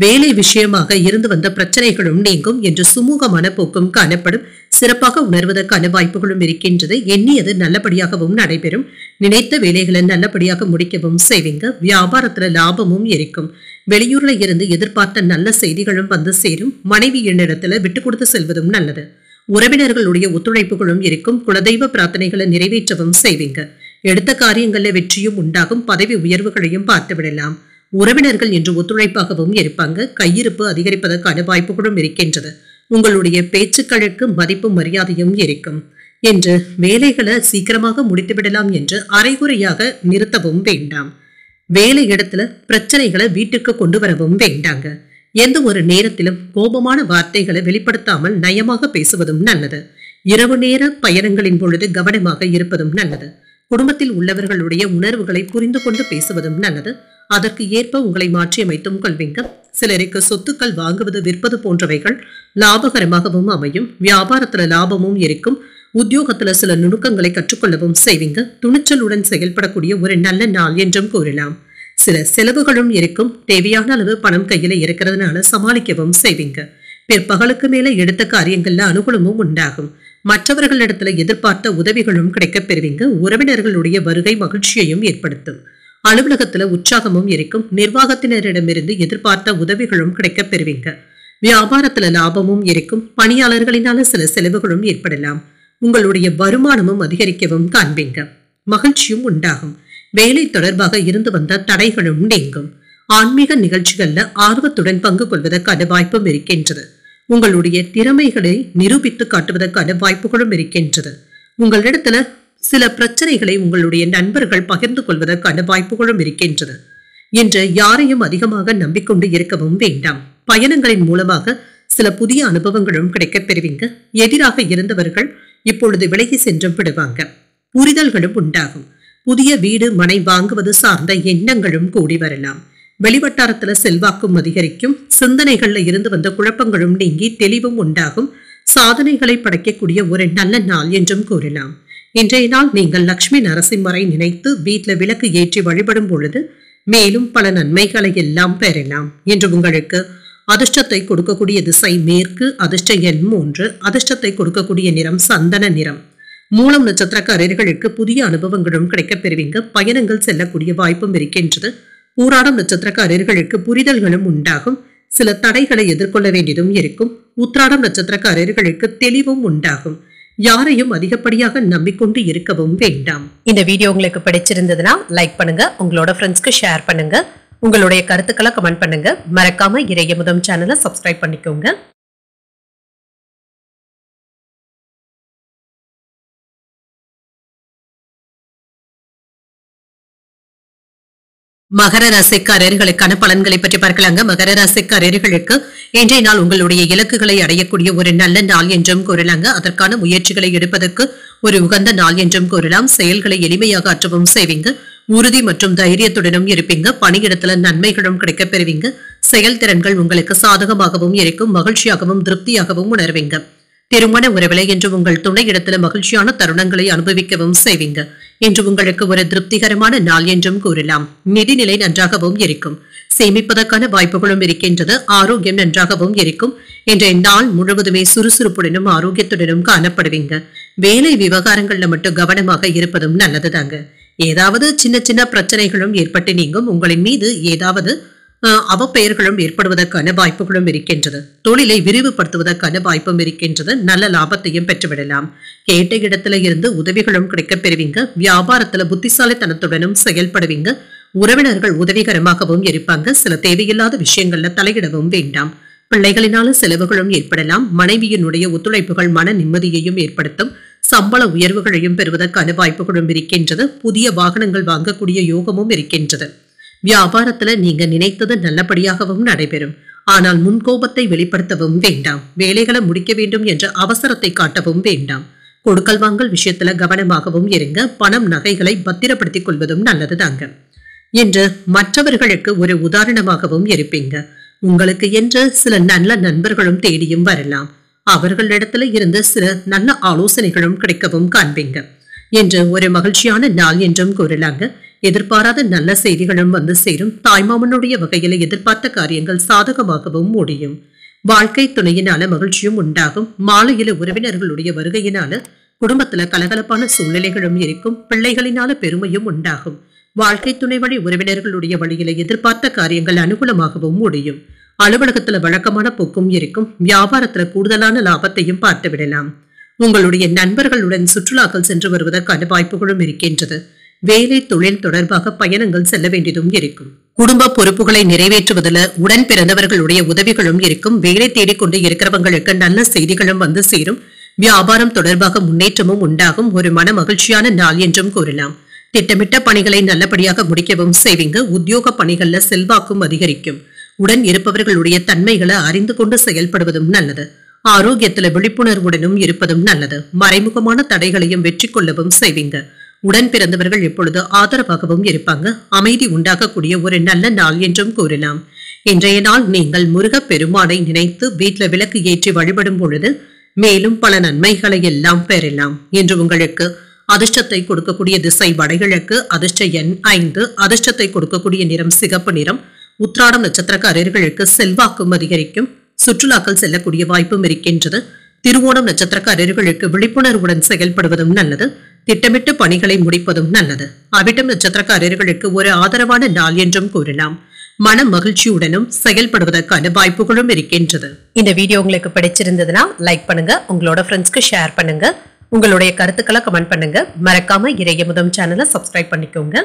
வேலை விஷயமாக இருந்து வந்த பிரச்சனைகளும் நீங்கும் என்று சுமூகமான போக்கும் காணப்படும். சிறப்பாக உணர்வதற்கான வாய்ப்புகளும் இருக்கின்றது. எண்ணியது நல்லபடியாகவும் நடைபெறும். நினைத்த வேலைகளை நல்லபடியாக முடிக்கவும் செய்வீங்க. வியாபாரத்துல லாபமும் இருக்கும். வெளியூர்ல இருந்து எதிர்பார்த்த நல்ல செய்திகளும் வந்து சேரும். மனைவியினிடத்துல விட்டு கொடுத்து செல்வதும் நல்லது. உறவினர்களுடைய ஒத்துழைப்புகளும் இருக்கும். குலதெய்வ பிரார்த்தனைகளை நிறைவேற்றவும் செய்வீங்க. எடுத்த காரியங்கள்ல வெற்றியும் உண்டாகும். பதவி உயர்வுகளையும் பார்த்து விடலாம். உறவினர்கள் என்று ஒத்துழைப்பாகவும் இருப்பாங்க. கையிருப்பு அதிகரிப்பதற்கான வாய்ப்புகளும் இருக்கின்றது. உங்களுடைய பேச்சுக்களுக்கு மதிப்பு மரியாதையும் இருக்கும் என்று வேலைகளை சீக்கிரமாக முடித்துவிடலாம் என்று அரைகுறையாக நிறுத்தவும் வேண்டாம். வேலை இடத்துல பிரச்சனைகளை வீட்டுக்கு கொண்டு வரவும் வேண்டாங்க. எந்த ஒரு நேரத்திலும் கோபமான வார்த்தைகளை வெளிப்படுத்தாமல் நயமாக பேசுவதும் நல்லது. இரவு நேர பயணங்களின் பொழுது கவனமாக இருப்பதும் நல்லது. குடும்பத்தில் உள்ளவர்களுடைய உணர்வுகளை புரிந்து கொண்டு பேசுவதும் நல்லது. அதற்கு ஏற்ப உங்களை மாற்றியமைத்தும் கொள்வீங்க. சிலருக்கு சொத்துக்கள் வாங்குவது விற்பது போன்றவைகள் லாபகரமாகவும் அமையும். வியாபாரத்துல லாபமும் இருக்கும். உத்தியோகத்துல சில நுணுக்கங்களை கற்றுக்கொள்ளவும் செய்வீங்க. துணிச்சலுடன் செயல்படக்கூடிய ஒரு நல்ல நாள் என்றும் கூறலாம். சில செலவுகளும் இருக்கும். தேவையான அளவு பணம் கையில இருக்கிறதுனால சமாளிக்கவும் செய்வீங்க. பிற்பகலுக்கு மேல எடுத்த காரியங்கள்ல அனுகூலமும் உண்டாகும். மற்றவர்களிடத்துல எதிர்பார்த்த உதவிகளும் கிடைக்கப் பெறுவீங்க. உறவினர்களுடைய வருகை மகிழ்ச்சியையும் ஏற்படுத்தும். அலுவலகத்துல உற்சாகமும் இருக்கும். நிர்வாகத்தினரிடமிருந்து எதிர்பார்த்த உதவிகளும் கிடைக்கப் பெறுவீங்க. வியாபாரத்துல லாபமும் இருக்கும். பணியாளர்களினால சில செலவுகளும் ஏற்படலாம். உங்களுடைய வருமானமும் அதிகரிக்கவும் காண்பீங்க. மகிழ்ச்சியும் உண்டாகும். வேலை தொடர்பாக இருந்து வந்த தடைகளும் நீங்கும். ஆன்மீக நிகழ்ச்சிகள்ல ஆர்வத்துடன் பங்கு கொள்வதற்கான வாய்ப்பும் இருக்கின்றது. உங்களுடைய திறமைகளை நிரூபித்து காட்டுவதற்கான வாய்ப்புகளும் இருக்கின்றது. உங்களிடத்துல சில பிரச்சனைகளை உங்களுடைய நண்பர்கள் பகிர்ந்து கொள்வதற்கான வாய்ப்புகளும் இருக்கின்றது. என்று யாரையும் அதிகமாக நம்பிக்கொண்டு இருக்கவும் வேண்டாம். பயணங்களின் மூலமாக சில புதிய அனுபவங்களும் கிடைக்கப் பெறுவீங்க. எதிராக இருந்தவர்கள் இப்பொழுது விலகி சென்றும் விடுவாங்க. புரிதல்களும் உண்டாகும். புதிய வீடு மனை வாங்குவது சார்ந்த எண்ணங்களும் கூடி வரலாம். வெளிவட்டாரத்துல செல்வாக்கும் அதிகரிக்கும். சிந்தனைகள்ல இருந்து வந்த குழப்பங்களும் நீங்கி தெளிவும் உண்டாகும். சாதனைகளை படைக்கக்கூடிய ஒரு நல்ல நாள் என்றும் கூறலாம். இன்றைய நாள் நீங்கள் லட்சுமி நரசிம்மரை நினைத்து வீட்டுல விளக்கு ஏற்றி வழிபடும் பொழுது மேலும் பல நன்மைகளை எல்லாம் பெறலாம் என்று உங்களுக்கு அதிர்ஷ்டத்தை கொடுக்கக்கூடிய திசை மேற்கு. அதிர்ஷ்ட எண் 3. அதிர்ஷ்டத்தை கொடுக்கக்கூடிய நிறம் சந்தன நிறம். மூலம் நட்சத்திரக்காரர்களுக்கு புதிய அனுபவங்களும் கிடைக்கப் பெறுவீங்க. பயணங்கள் செல்லக்கூடிய வாய்ப்பும் இருக்கின்றது. பூராடம் நட்சத்திரக்காரர்களுக்கு புரிதல்களும் உண்டாகும். சில தடைகளை எதிர்கொள்ள வேண்டியதும் இருக்கும். உத்திராடம் நட்சத்திரக்காரர்களுக்கு தெளிவும் உண்டாகும். யாரையும் அதிகப்படியாக நம்பிக்கொண்டு இருக்கவும் வேண்டாம். இந்த வீடியோ உங்களுக்கு பிடிச்சிருந்ததுன்னா லைக் பண்ணுங்க. உங்களோட ஃப்ரெண்ட்ஸ்க்கு ஷேர் பண்ணுங்க. உங்களுடைய கருத்துக்களை கமெண்ட் பண்ணுங்க. மறக்காம இறையமுதம் சேனலை சப்ஸ்கிரைப் பண்ணிக்கோங்க. மகர ராசிக்காரர்களுக்கான பலன்களை பற்றி பார்க்கலாங்க. மகர ராசிக்காரர்களுக்கு இன்றைய நாள் உங்களுடைய இலக்குகளை அடையக்கூடிய ஒரு நல்ல நாள் என்றும் கூறலாங்க. அதற்கான முயற்சிகளை எடுப்பதற்கு ஒரு உகந்த நாள் என்றும் கூறலாம். செயல்களை எளிமையாக ஆற்றவும் செய்வீங்க. உறுதி மற்றும் தைரியத்துடனும் இருப்பீங்க. பணியிடத்துல நன்மைகளும் கிடைக்கப் பெறுவீங்க. செயல்திறன்கள் உங்களுக்கு சாதகமாகவும் இருக்கும். மகிழ்ச்சியாகவும் திருப்தியாகவும் உணர்வீங்க. திருமண உறவிலை என்று உங்கள் துணை இடத்துல மகிழ்ச்சியான தருணங்களை அனுபவிக்கவும் செய்வீங்க. என்று உங்களுக்கு ஒரு திருப்திகரமான நாள் என்றும் கூறலாம். நிதிநிலை நன்றாகவும் இருக்கும். சேமிப்பதற்கான வாய்ப்புகளும் இருக்கின்றது. ஆரோக்கியம் நன்றாகவும் இருக்கும். இன்றைய நாள் முழுவதுமே சுறுசுறுப்புடனும் ஆரோக்கியத்துடனும் காணப்படுவீங்க. வேலை விவகாரங்கள்ல மட்டும் கவனமாக இருப்பதும் நல்லதுதாங்க. ஏதாவது சின்ன சின்ன பிரச்சனைகளும் ஏற்பட்டு நீங்கும். உங்களின் மீது ஏதாவது அவப்பெயர்களும் ஏற்படுவதற்கான வாய்ப்புகளும் இருக்கின்றது. தொழிலை விரிவுபடுத்துவதற்கான வாய்ப்பும் இருக்கின்றது. நல்ல லாபத்தையும் பெற்றுவிடலாம். கேட்ட இடத்துல இருந்து உதவிகளும் கிடைக்கப் பெறுவீங்க. வியாபாரத்துல புத்திசாலித்தனத்துடனும் செயல்படுவீங்க. உறவினர்கள் உதவிகரமாகவும் இருப்பாங்க. சில தேவையில்லாத விஷயங்கள்ல தலையிடவும் வேண்டாம். பிள்ளைகளினால செலவுகளும் ஏற்படலாம். மனைவியினுடைய ஒத்துழைப்புகள் மன நிம்மதியையும் ஏற்படுத்தும். சம்பள உயர்வுகளையும் பெறுவதற்கான வாய்ப்புகளும் இருக்கின்றது. புதிய வாகனங்கள் வாங்கக்கூடிய யோகமும் இருக்கின்றது. வியாபாரத்துல நீங்க நினைத்தது நல்லபடியாகவும் நடைபெறும். ஆனால் முன்கோபத்தை வெளிப்படுத்தவும் வேண்டாம். வேலைகளை முடிக்க வேண்டும் என்ற அவசரத்தை காட்டவும் வேண்டாம். கொடுக்கல் வாங்கல் விஷயத்துல கவனமாகவும் இருங்க. பணம் நகைகளை பத்திரப்படுத்திக் கொள்வதும் நல்லது தாங்க. என்று மற்றவர்களுக்கு ஒரு உதாரணமாகவும் இருப்பீங்க. உங்களுக்கு என்று சில நல்ல நண்பர்களும் தேடியும் வரலாம். அவர்களிடத்துல இருந்து சில நல்ல ஆலோசனைகளும் கிடைக்கவும் காண்பீங்க. என்று ஒரு மகிழ்ச்சியான நாள் என்றும் கூறலாங்க. எதிர்பாராத நல்ல செய்திகளும் வந்து சேரும். தாய்மாமனுடைய வகையில எதிர்பார்த்த காரியங்கள் சாதகமாகவும் முடியும். வாழ்க்கை துணையினால மகிழ்ச்சியும் உண்டாகும். மாலையில உறவினர்களுடைய வருகையினால குடும்பத்துல கலகலப்பான சூழ்நிலைகளும் இருக்கும். பிள்ளைகளினால பெருமையும் உண்டாகும். வாழ்க்கை துணை வழி உறவினர்களுடைய வழியில எதிர்பார்த்த காரியங்கள் அனுகூலமாகவும் முடியும். அலுவலகத்துல வழக்கமான போக்கும் இருக்கும். வியாபாரத்துல கூடுதலான லாபத்தையும் பார்த்து விடலாம். உங்களுடைய நண்பர்களுடன் சுற்றுலாக்கள் சென்று வருவதற்கான வாய்ப்புகளும் இருக்கின்றது. வேலை தொழில் தொடர்பாக பயணங்கள் செல்ல வேண்டியதும் இருக்கும். குடும்ப பொறுப்புகளை நிறைவேற்றுவதில் உடன் பிறந்தவர்களுடைய உதவிகளும் இருக்கும். வேலை தேடிக்கொண்டு இருக்கிறவங்களுக்கு நல்ல செய்திகளும் வந்து சேரும். வியாபாரம் தொடர்பாக முன்னேற்றமும் உண்டாகும். ஒரு மன மகிழ்ச்சியான நாள் என்றும் கூறலாம். திட்டமிட்ட பணிகளை நல்லபடியாக முடிக்கவும் செய்வீங்க. உத்தியோக பணிகள்ல செல்வாக்கும் அதிகரிக்கும். உடன் இருப்பவர்களுடைய தன்மைகளை அறிந்து கொண்டு செயல்படுவதும் நல்லது. ஆரோக்கியத்துல விழிப்புணர்வுடனும் இருப்பதும் நல்லது. மறைமுகமான தடைகளையும் வெற்றி கொள்ளவும் செய்வீங்க. உடன் பிறந்தவர்கள் எப்பொழுது ஆதரவாகவும் இருப்பாங்க. அமைதி உண்டாகக்கூடிய ஒரு நல்ல நாள் என்றும் கூறலாம். இன்றைய நாள் நீங்கள் முருகப் பெருமானை நினைத்து வீட்டில் விளக்கு ஏற்றி வழிபடும் பொழுது மேலும் பல நன்மைகளை எல்லாம் பெறலாம். என்று உங்களுக்கு அதிர்ஷ்டத்தை கொடுக்கக்கூடிய திசை வடகிழக்கு. அதிர்ஷ்ட எண் 5. அதிர்ஷ்டத்தை கொடுக்கக்கூடிய நிறம் சிகப்பு நிறம். உத்திராடம் நட்சத்திரக்காரர்களுக்கு செல்வாக்கும் அதிகரிக்கும். சுற்றுலாக்கள் செல்லக்கூடிய வாய்ப்பும் இருக்கின்றது. திருவோணம் நட்சத்திரக்காரர்களுக்கு விழிப்புணர்வுடன் செயல்படுவதும் நல்லது. திட்டமிட்டு பணிகளை முடிப்பதும் நல்லது. அவிட்டம் நட்சத்திரக்காரர்களுக்கு ஒரு ஆதரவான நாள் என்றும் கூறலாம். மன மகிழ்ச்சியுடனும் செயல்படுவதற்கான வாய்ப்புகளும் இருக்கின்றது. இந்த வீடியோ உங்களுக்கு பிடிச்சிருந்ததுன்னா லைக் பண்ணுங்க. உங்களோட ஃப்ரெண்ட்ஸ்க்கு ஷேர் பண்ணுங்க. உங்களுடைய கருத்துக்களை கமெண்ட் பண்ணுங்க. மறக்காம இறையமுதம் சேனலை சப்ஸ்கிரைப் பண்ணிக்கோங்க.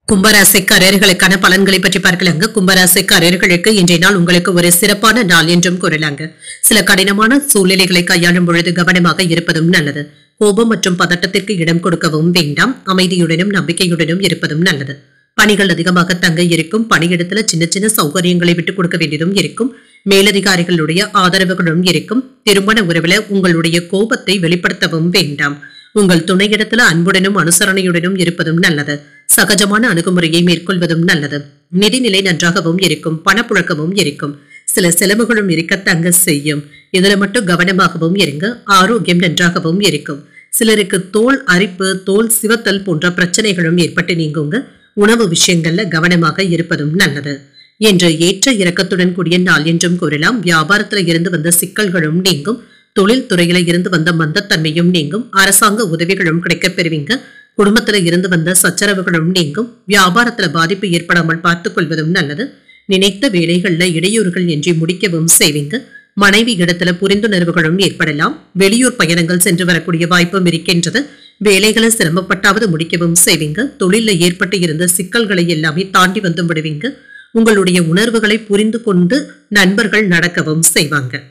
கும்பராசிக்காரர்களுக்கான பலன்களை பற்றி பார்க்கலாங்க. கும்பராசிக்காரர்களுக்கு இன்றைய நாள் உங்களுக்கு ஒரு சிறப்பான நாள் என்றும் கூறலாங்க. சில கடினமான சூழ்நிலைகளை கையாளும் பொழுது கவனமாக இருப்பதும் நல்லது. கோபம் மற்றும் பதட்டத்திற்கு இடம் கொடுக்கவும் வேண்டாம். அமைதியுடனும் நம்பிக்கையுடனும் இருப்பதும் நல்லது. பணிகள் அதிகமாக தங்க இருக்கும். பணியிடத்துல சின்ன சின்ன சௌகரியங்களை விட்டுக் கொடுக்க வேண்டியதும் இருக்கும். மேலதிகாரிகளுடைய ஆதரவுகளும் இருக்கும். திருமண உறவுல உங்களுடைய கோபத்தை வெளிப்படுத்தவும் வேண்டாம். உங்கள் துணையிடத்துல அன்புடனும் அனுசரணையுடனும் இருப்பதும் நல்லது. சகஜமான அணுகுமுறையை மேற்கொள்வதும் நல்லது. நிதிநிலை நன்றாகவும் இருக்கும். பணப்புழக்கமும் இருக்கும். சில செலவுகளும் இருக்கத்தங்க செய்யும். இதுல மட்டும் கவனமாகவும் இருங்க. ஆரோக்கியம் நன்றாகவும் இருக்கும். சிலருக்கு தோல் அரிப்பு, தோல் சிவத்தல் போன்ற பிரச்சனைகளும் ஏற்பட்டு நீங்குங்க. உணவு விஷயங்கள்ல கவனமாக இருப்பதும் நல்லது. என்று ஏற்ற இறக்கத்துடன் கூடிய நாள் என்றும் கூறலாம். வியாபாரத்துல இருந்து வந்த சிக்கல்களும் நீங்கும். தொழில் துறையில இருந்து வந்த மந்தத்தன்மையும் நீங்கும். அரசாங்க உதவிகளும் கிடைக்கப் பெறுவீங்க. குடும்பத்துல இருந்து வந்த சச்சரவுகளும் நீங்கும். வியாபாரத்துல பாதிப்பு ஏற்படாமல் பார்த்துக் கொள்வதும் நல்லது. நினைத்த வேலைகள்ல இடையூறுகள் என்று முடிக்கவும் செய்வீங்க. மனைவி இடத்துல புரிந்துணர்வுகளும் ஏற்படலாம். வெளியூர் பயணங்கள் சென்று வரக்கூடிய வாய்ப்பும் இருக்கின்றது. வேலைகளை சிரமப்பட்டாவது முடிக்கவும் செய்வீங்க. தொழில ஏற்பட்டு இருந்த சிக்கல்களை எல்லாமே தாண்டி வந்து விடுவீங்க. உங்களுடைய உணர்வுகளை புரிந்து கொண்டு நண்பர்கள் நடக்கவும் செய்வாங்க.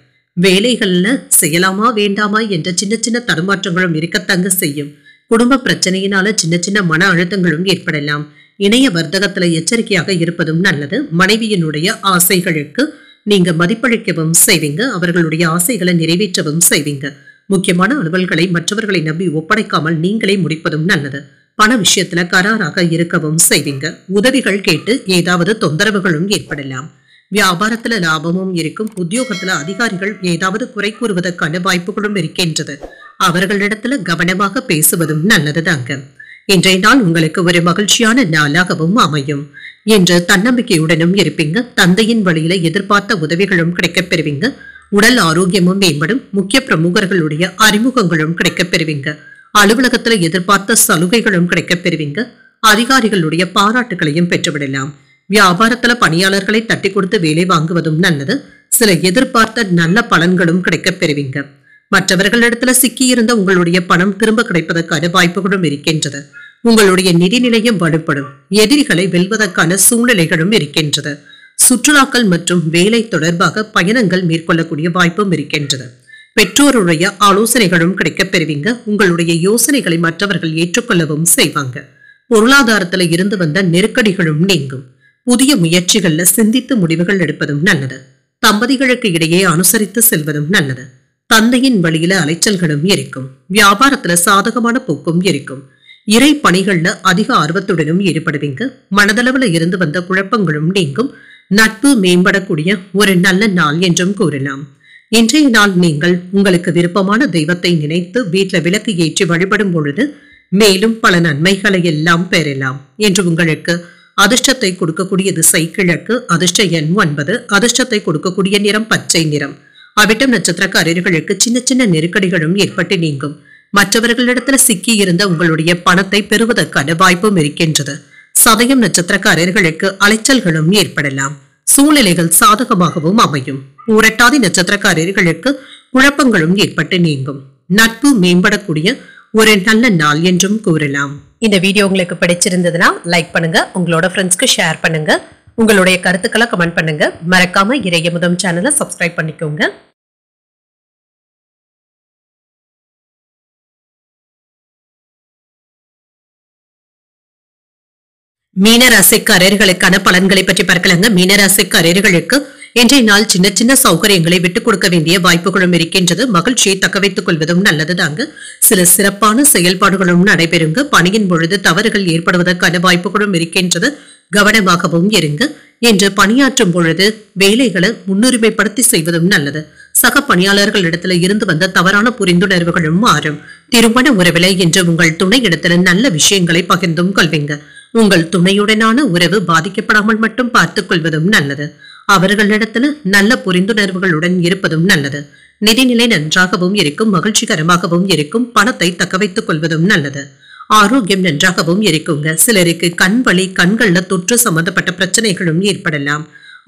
வேலைகள்ல செய்யலாமா வேண்டாமா என்ற சின்ன சின்ன தடுமாற்றங்களும் இருக்கத்தங்க செய்யும். குடும்ப பிரச்சனையினால சின்ன சின்ன மன அழுத்தங்களும் ஏற்படலாம். இணைய வர்த்தகத்துல எச்சரிக்கையாக இருப்பதும் நல்லது. மனைவியினுடைய ஆசைகளுக்கு நீங்க மதிப்பளிக்கவும் செய்வீங்க. அவர்களுடைய ஆசைகளை நிறைவேற்றவும் செய்வீங்க. முக்கியமான அலுவல்களை மற்றவர்களை நம்பி ஒப்படைக்காமல் நீங்களே முடிப்பதும் நல்லது. பண விஷயத்துல கராராக இருக்கவும் செய்வீங்க. உதவிகள் கேட்டு ஏதாவது தொந்தரவுகளும் ஏற்படலாம். வியாபாரத்துல லாபமும் இருக்கும். உத்தியோகத்துல அதிகாரிகள் ஏதாவது குறை கூறுவதற்கான வாய்ப்புகளும் இருக்கின்றது. அவர்களிடத்துல கவனமாக பேசுவதும் நல்லதுதாங்க. இன்றைய நாள் உங்களுக்கு ஒரு மகிழ்ச்சியான நாளாகவும் அமையும். என்று தன்னம்பிக்கையுடனும் இருப்பீங்க. தந்தையின் வழியில எதிர்பார்த்த உதவிகளும் கிடைக்கப் பெறுவீங்க. உடல் ஆரோக்கியமும் மேம்படும். முக்கிய பிரமுகர்களுடைய அறிமுகங்களும் கிடைக்கப் பெறுவீங்க. அலுவலகத்துல எதிர்பார்த்த சலுகைகளும் கிடைக்கப் பெறுவீங்க. அதிகாரிகளுடைய பாராட்டுகளையும் பெற்றுவிடலாம். வியாபாரத்துல பணியாளர்களை தட்டி கொடுத்து வேலை வாங்குவதும் நல்லது. சில எதிர்பார்த்த நல்ல பலன்களும் கிடைக்கப் பெறுவீங்க. மற்றவர்களிடத்துல சிக்கியிருந்த உங்களுடைய பணம் திரும்ப கிடைப்பதற்கான வாய்ப்புகளும் இருக்கின்றது. உங்களுடைய நிதிநிலையும் வலுப்படும். எதிரிகளை வெல்வதற்கான சூழ்நிலைகளும் இருக்கின்றது. சுற்றுலாக்கள் மற்றும் வேலை தொடர்பாக பயணங்கள் மேற்கொள்ளக்கூடிய வாய்ப்பும் இருக்கின்றது. பெற்றோருடைய ஆலோசனைகளும் கிடைக்கப் பெறுவீங்க. உங்களுடைய யோசனைகளை மற்றவர்கள் ஏற்றுக்கொள்ளவும் செய்வாங்க. பொருளாதாரத்துல இருந்து வந்த நெருக்கடிகளும் நீங்கும். புதிய முயற்சிகள்ல சிந்தித்து முடிவுகள் எடுப்பதும் நல்லது. தம்பதிகளுக்கு இடையே அனுசரித்து செல்வதும் நல்லது. தந்தையின் வழியில அலைச்சல்களும் இருக்கும். வியாபாரத்துல சாதகமான போக்கும் இருக்கும். இறை பணிகள்ல அதிக ஆர்வத்துடனும் ஈடுபடுவீங்க. மனதளவுல இருந்து வந்த குழப்பங்களும் நீங்கும். நட்பு மேம்படக்கூடிய ஒரு நல்ல நாள் என்றும் கூறலாம். இன்றைய நாள் நீங்கள் உங்களுக்கு விருப்பமான தெய்வத்தை நினைத்து வீட்டுல விளக்கு ஏற்றி வழிபடும் பொழுது மேலும் பல நன்மைகளை எல்லாம் பெறலாம் என்று உங்களுக்கு அதிர்ஷ்டத்தை கொடுக்கக்கூடிய திசை கிழக்கு. அதிர்ஷ்ட எண் 9. அதிர்ஷ்டத்தை கொடுக்கக்கூடிய நிறம் பச்சை நிறம். அவிட்டம் நட்சத்திரக்காரர்களுக்கு சின்ன சின்ன நெருக்கடிகளும் ஏற்பட்டு நீங்கும். மற்றவர்களிடத்துல சிக்கி இருந்த உங்களுடைய பணத்தை பெறுவதற்கான வாய்ப்பும் இருக்கின்றது. சதயம் நட்சத்திரக்காரர்களுக்கு அலைச்சல்களும் ஏற்படலாம். சூழ்நிலைகள் சாதகமாகவும் அமையும். பூரட்டாதி நட்சத்திரக்காரர்களுக்கு குழப்பங்களும் ஏற்பட்டு நீங்கும். நட்பு மேம்படக்கூடிய ஒரு நல்ல நாள் என்றும் கூறலாம். இந்த வீடியோ உங்களுக்கு பிடிச்சிருந்ததுன்னா லைக் பண்ணுங்க, உங்களோட ஃப்ரெண்ட்ஸ்க்கு ஷேர் பண்ணுங்க, உங்களுடைய கருத்துக்களை கமெண்ட் பண்ணுங்க. மறக்காம இறையமுதம் சேனலை சப்ஸ்கிரைப் பண்ணிக்கோங்க. மீனராசிக்காரர்களுக்கான பலன்களை பற்றி பார்க்கலாங்க. மீனராசிக்காரர்களுக்கு இன்றைய நாள் சின்ன சின்ன சௌகரியங்களை விட்டுக் கொடுக்க வேண்டிய வாய்ப்புகளும் இருக்கின்றது. மகிழ்ச்சியை தக்க வைத்துக் கொள்வதும் நல்லதுதாங்க. சில சிறப்பான செயல்பாடுகளும் நடைபெறுங்க. பணியின் பொழுது தவறுகள் ஏற்படுவதற்கான வாய்ப்புகளும் இருக்கின்றது. கவனமாகவும் இருங்க. என்று பணியாற்றும் பொழுது வேலைகளை முன்னுரிமைப்படுத்தி செய்வதும் நல்லது. சக பணியாளர்களிடத்துல இருந்து வந்த தவறான புரிந்துணர்வுகளும் மாறும். திருமண உறவில என்று உங்கள் துணை இடத்துல நல்ல விஷயங்களை பகிர்ந்தும் கொள்வீங்க. உங்கள் துணையுடனான உறவு பாதிக்கப்படாமல் மட்டும் பார்த்துக் கொள்வதும் நல்லது. அவர்களிடத்துல நல்ல புரிந்துணர்வுகளுடன் இருப்பதும் நல்லது. நிதிநிலை நன்றாகவும் இருக்கும். மகிழ்ச்சிகரமாகவும் இருக்கும். பணத்தை தக்க வைத்துக் கொள்வதும் நல்லது. ஆரோக்கியம் நன்றாகவும் இருக்குங்க. சிலருக்கு கண் வலி, கண்கள்ல தொற்று சம்பந்தப்பட்ட பிரச்சனைகளும் ஏற்படலாம்.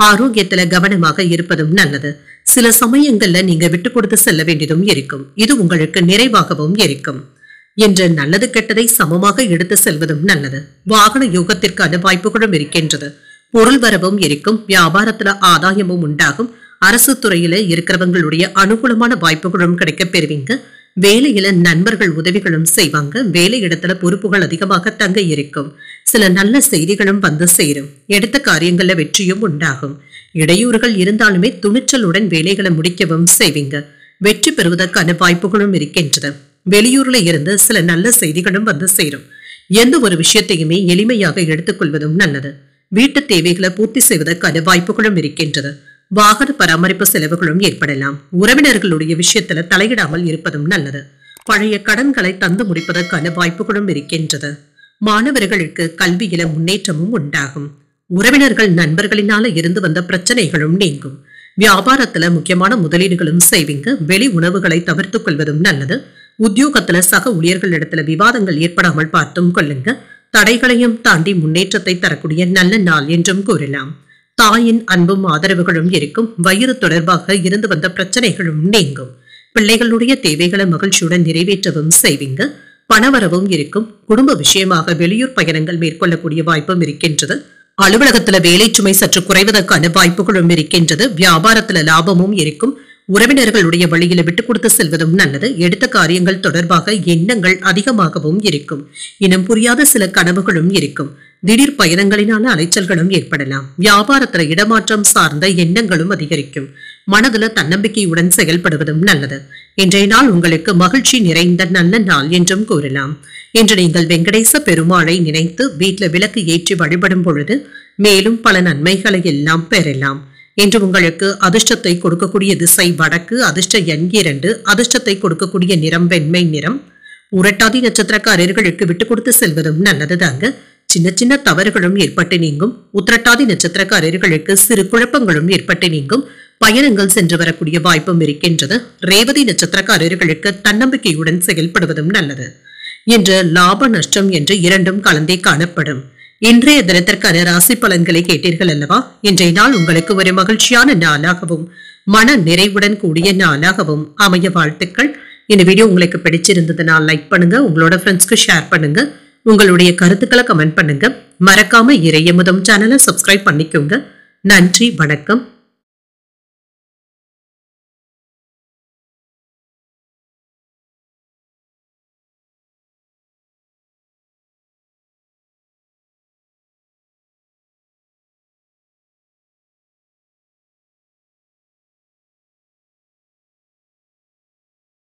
ஆரோக்கியத்துல கவனமாக இருப்பதும் நல்லது. சில சமயங்கள்ல நீங்க விட்டு கொடுத்து செல்ல வேண்டியதும் இருக்கும். இது உங்களுக்கு நிறைவாகவும் இருக்கும். என்று நல்லது கெட்டதை சமமாக எடுத்து செல்வதும் நல்லது. வாகன யோகத்திற்கான வாய்ப்புகளும் இருக்கின்றது. பொருள் வரவும் இருக்கும். வியாபாரத்துல ஆதாயமும் உண்டாகும். அரசு துறையில இருக்கிறவங்களுடைய அனுகூலமான வாய்ப்புகளும் கிடைக்க பெறுவீங்க. வேலையில நண்பர்கள் உதவிகளும் செய்வாங்க. வேலை இடத்துல பொறுப்புகள் அதிகமாக தங்க இருக்கும். சில நல்ல செய்திகளும் வந்து சேரும். எடுத்த காரியங்கள்ல வெற்றியும் உண்டாகும். இடையூறுகள் இருந்தாலுமே துணிச்சலுடன் வேலைகளை முடிக்கவும் செய்வீங்க. வெற்றி பெறுவதற்கான வாய்ப்புகளும் இருக்கின்றது. வெளியூர்ல இருந்து சில நல்ல செய்திகளும் வந்து சேரும். எந்த ஒரு விஷயத்தையுமே எளிமையாக எடுத்துக்கொள்வதும் நல்லது. வீட்டு தேவைகளை பூர்த்தி செய்வதற்கான வாய்ப்புகளும் இருக்கின்றது. வாகன பராமரிப்பு செலவுகளும் ஏற்படலாம். உறவினர்களுடைய விஷயத்துல தலையிடாமல் இருப்பதும் நல்லது. பழைய கடன்களை தந்து முடிப்பதற்கான வாய்ப்புகளும் இருக்கின்றது. மாணவர்களுக்கு கல்வியில முன்னேற்றமும் உண்டாகும். உறவினர்கள் நண்பர்களினால இருந்து வந்த பிரச்சனைகளும் நீங்கும். வியாபாரத்துல முக்கியமான முதலீடுகளும் செய்வீங்க. வெளி உணவுகளை தவிர்த்துக் கொள்வதும் நல்லது. உத்தியோகத்துல சக ஊழியர்களிடத்துல விவாதங்கள் ஏற்படாமல் பார்த்தும் கொள்ளுங்க. தடைகளையும் தாண்டி முன்னேற்றத்தை தரக்கூடிய நல்ல நாள் என்றும் கூறலாம். தாயின் அன்பும் ஆதரவுகளும் இருக்கும். வயிறு தொடர்பாக இருந்து வந்த பிரச்சனைகளும் நீங்கும். பிள்ளைகளுடைய தேவைகளை மகிழ்ச்சியுடன் நிறைவேற்றவும் செய்வீங்க. பணவரவும் இருக்கும். குடும்ப விஷயமாக வெளியூர் பயணங்கள் மேற்கொள்ளக்கூடிய வாய்ப்பும் இருக்கின்றது. அலுவலகத்துல வேலை சுமை சற்று குறைவதற்கான வாய்ப்புகளும் இருக்கின்றது. வியாபாரத்துல லாபமும் இருக்கும். உறவினர்களுடைய வழியில விட்டுக் கொடுத்து செல்வதும் நல்லது. எடுத்த காரியங்கள் தொடர்பாக எண்ணங்கள் அதிகமாகவும் இருக்கும். இனம் புரியாத சில கனவுகளும் இருக்கும். திடீர் பயணங்களினால அலைச்சல்களும் ஏற்படலாம். வியாபாரத்துல இடமாற்றம் சார்ந்த எண்ணங்களும் அதிகரிக்கும். மனதுல தன்னம்பிக்கையுடன் செயல்படுவதும் நல்லது. இன்றைய நாள் உங்களுக்கு மகிழ்ச்சி நிறைந்த நல்ல நாள் என்றும் கூறலாம். இன்று நீங்கள் வெங்கடேச பெருமாளை நினைத்து வீட்டுல விளக்கு ஏற்றி வழிபடும் பொழுது மேலும் பல நன்மைகளை எல்லாம் பெறலாம். இன்று உங்களுக்கு அதிர்ஷ்டத்தை கொடுக்கக்கூடிய திசை வடக்கு. அதிர்ஷ்ட எண் 2. அதிர்ஷ்டத்தை கொடுக்கக்கூடிய நிறம் வெண்மை நிறம். உரட்டாதி நட்சத்திரக்காரர்களுக்கு விட்டு கொடுத்து செல்வதும் நல்லதுதாங்க. சின்ன சின்ன தவறுகளும் ஏற்பட்டு நீங்கும். உத்திரட்டாதி நட்சத்திரக்காரர்களுக்கு சிறு குழப்பங்களும் ஏற்பட்டு நீங்கும். பயணங்கள் சென்று வரக்கூடிய வாய்ப்பும் இருக்கின்றது. ரேவதி நட்சத்திரக்காரர்களுக்கு தன்னம்பிக்கையுடன் செயல்படுவதும் நல்லது. இன்று லாப நஷ்டம் என்று இரண்டும் கலந்தே காணப்படும். இன்றைய தினத்திற்கான ராசி பலன்களை கேட்டீர்கள் அல்லவா? இன்றைய நாள் உங்களுக்கு ஒரு மகிழ்ச்சியான நாளாகவும் மன நிறைவுடன் கூடிய நாளாகவும் அமைய வாழ்த்துக்கள். இந்த வீடியோ உங்களுக்கு பிடிச்சிருந்ததுன்னா லைக் பண்ணுங்க, உங்களோட ஃப்ரெண்ட்ஸ்க்கு ஷேர் பண்ணுங்க, உங்களுடைய கருத்துக்களை கமெண்ட் பண்ணுங்க. மறக்காம இறையமுதம் சேனலை சப்ஸ்கிரைப் பண்ணிக்கோங்க. நன்றி, வணக்கம்.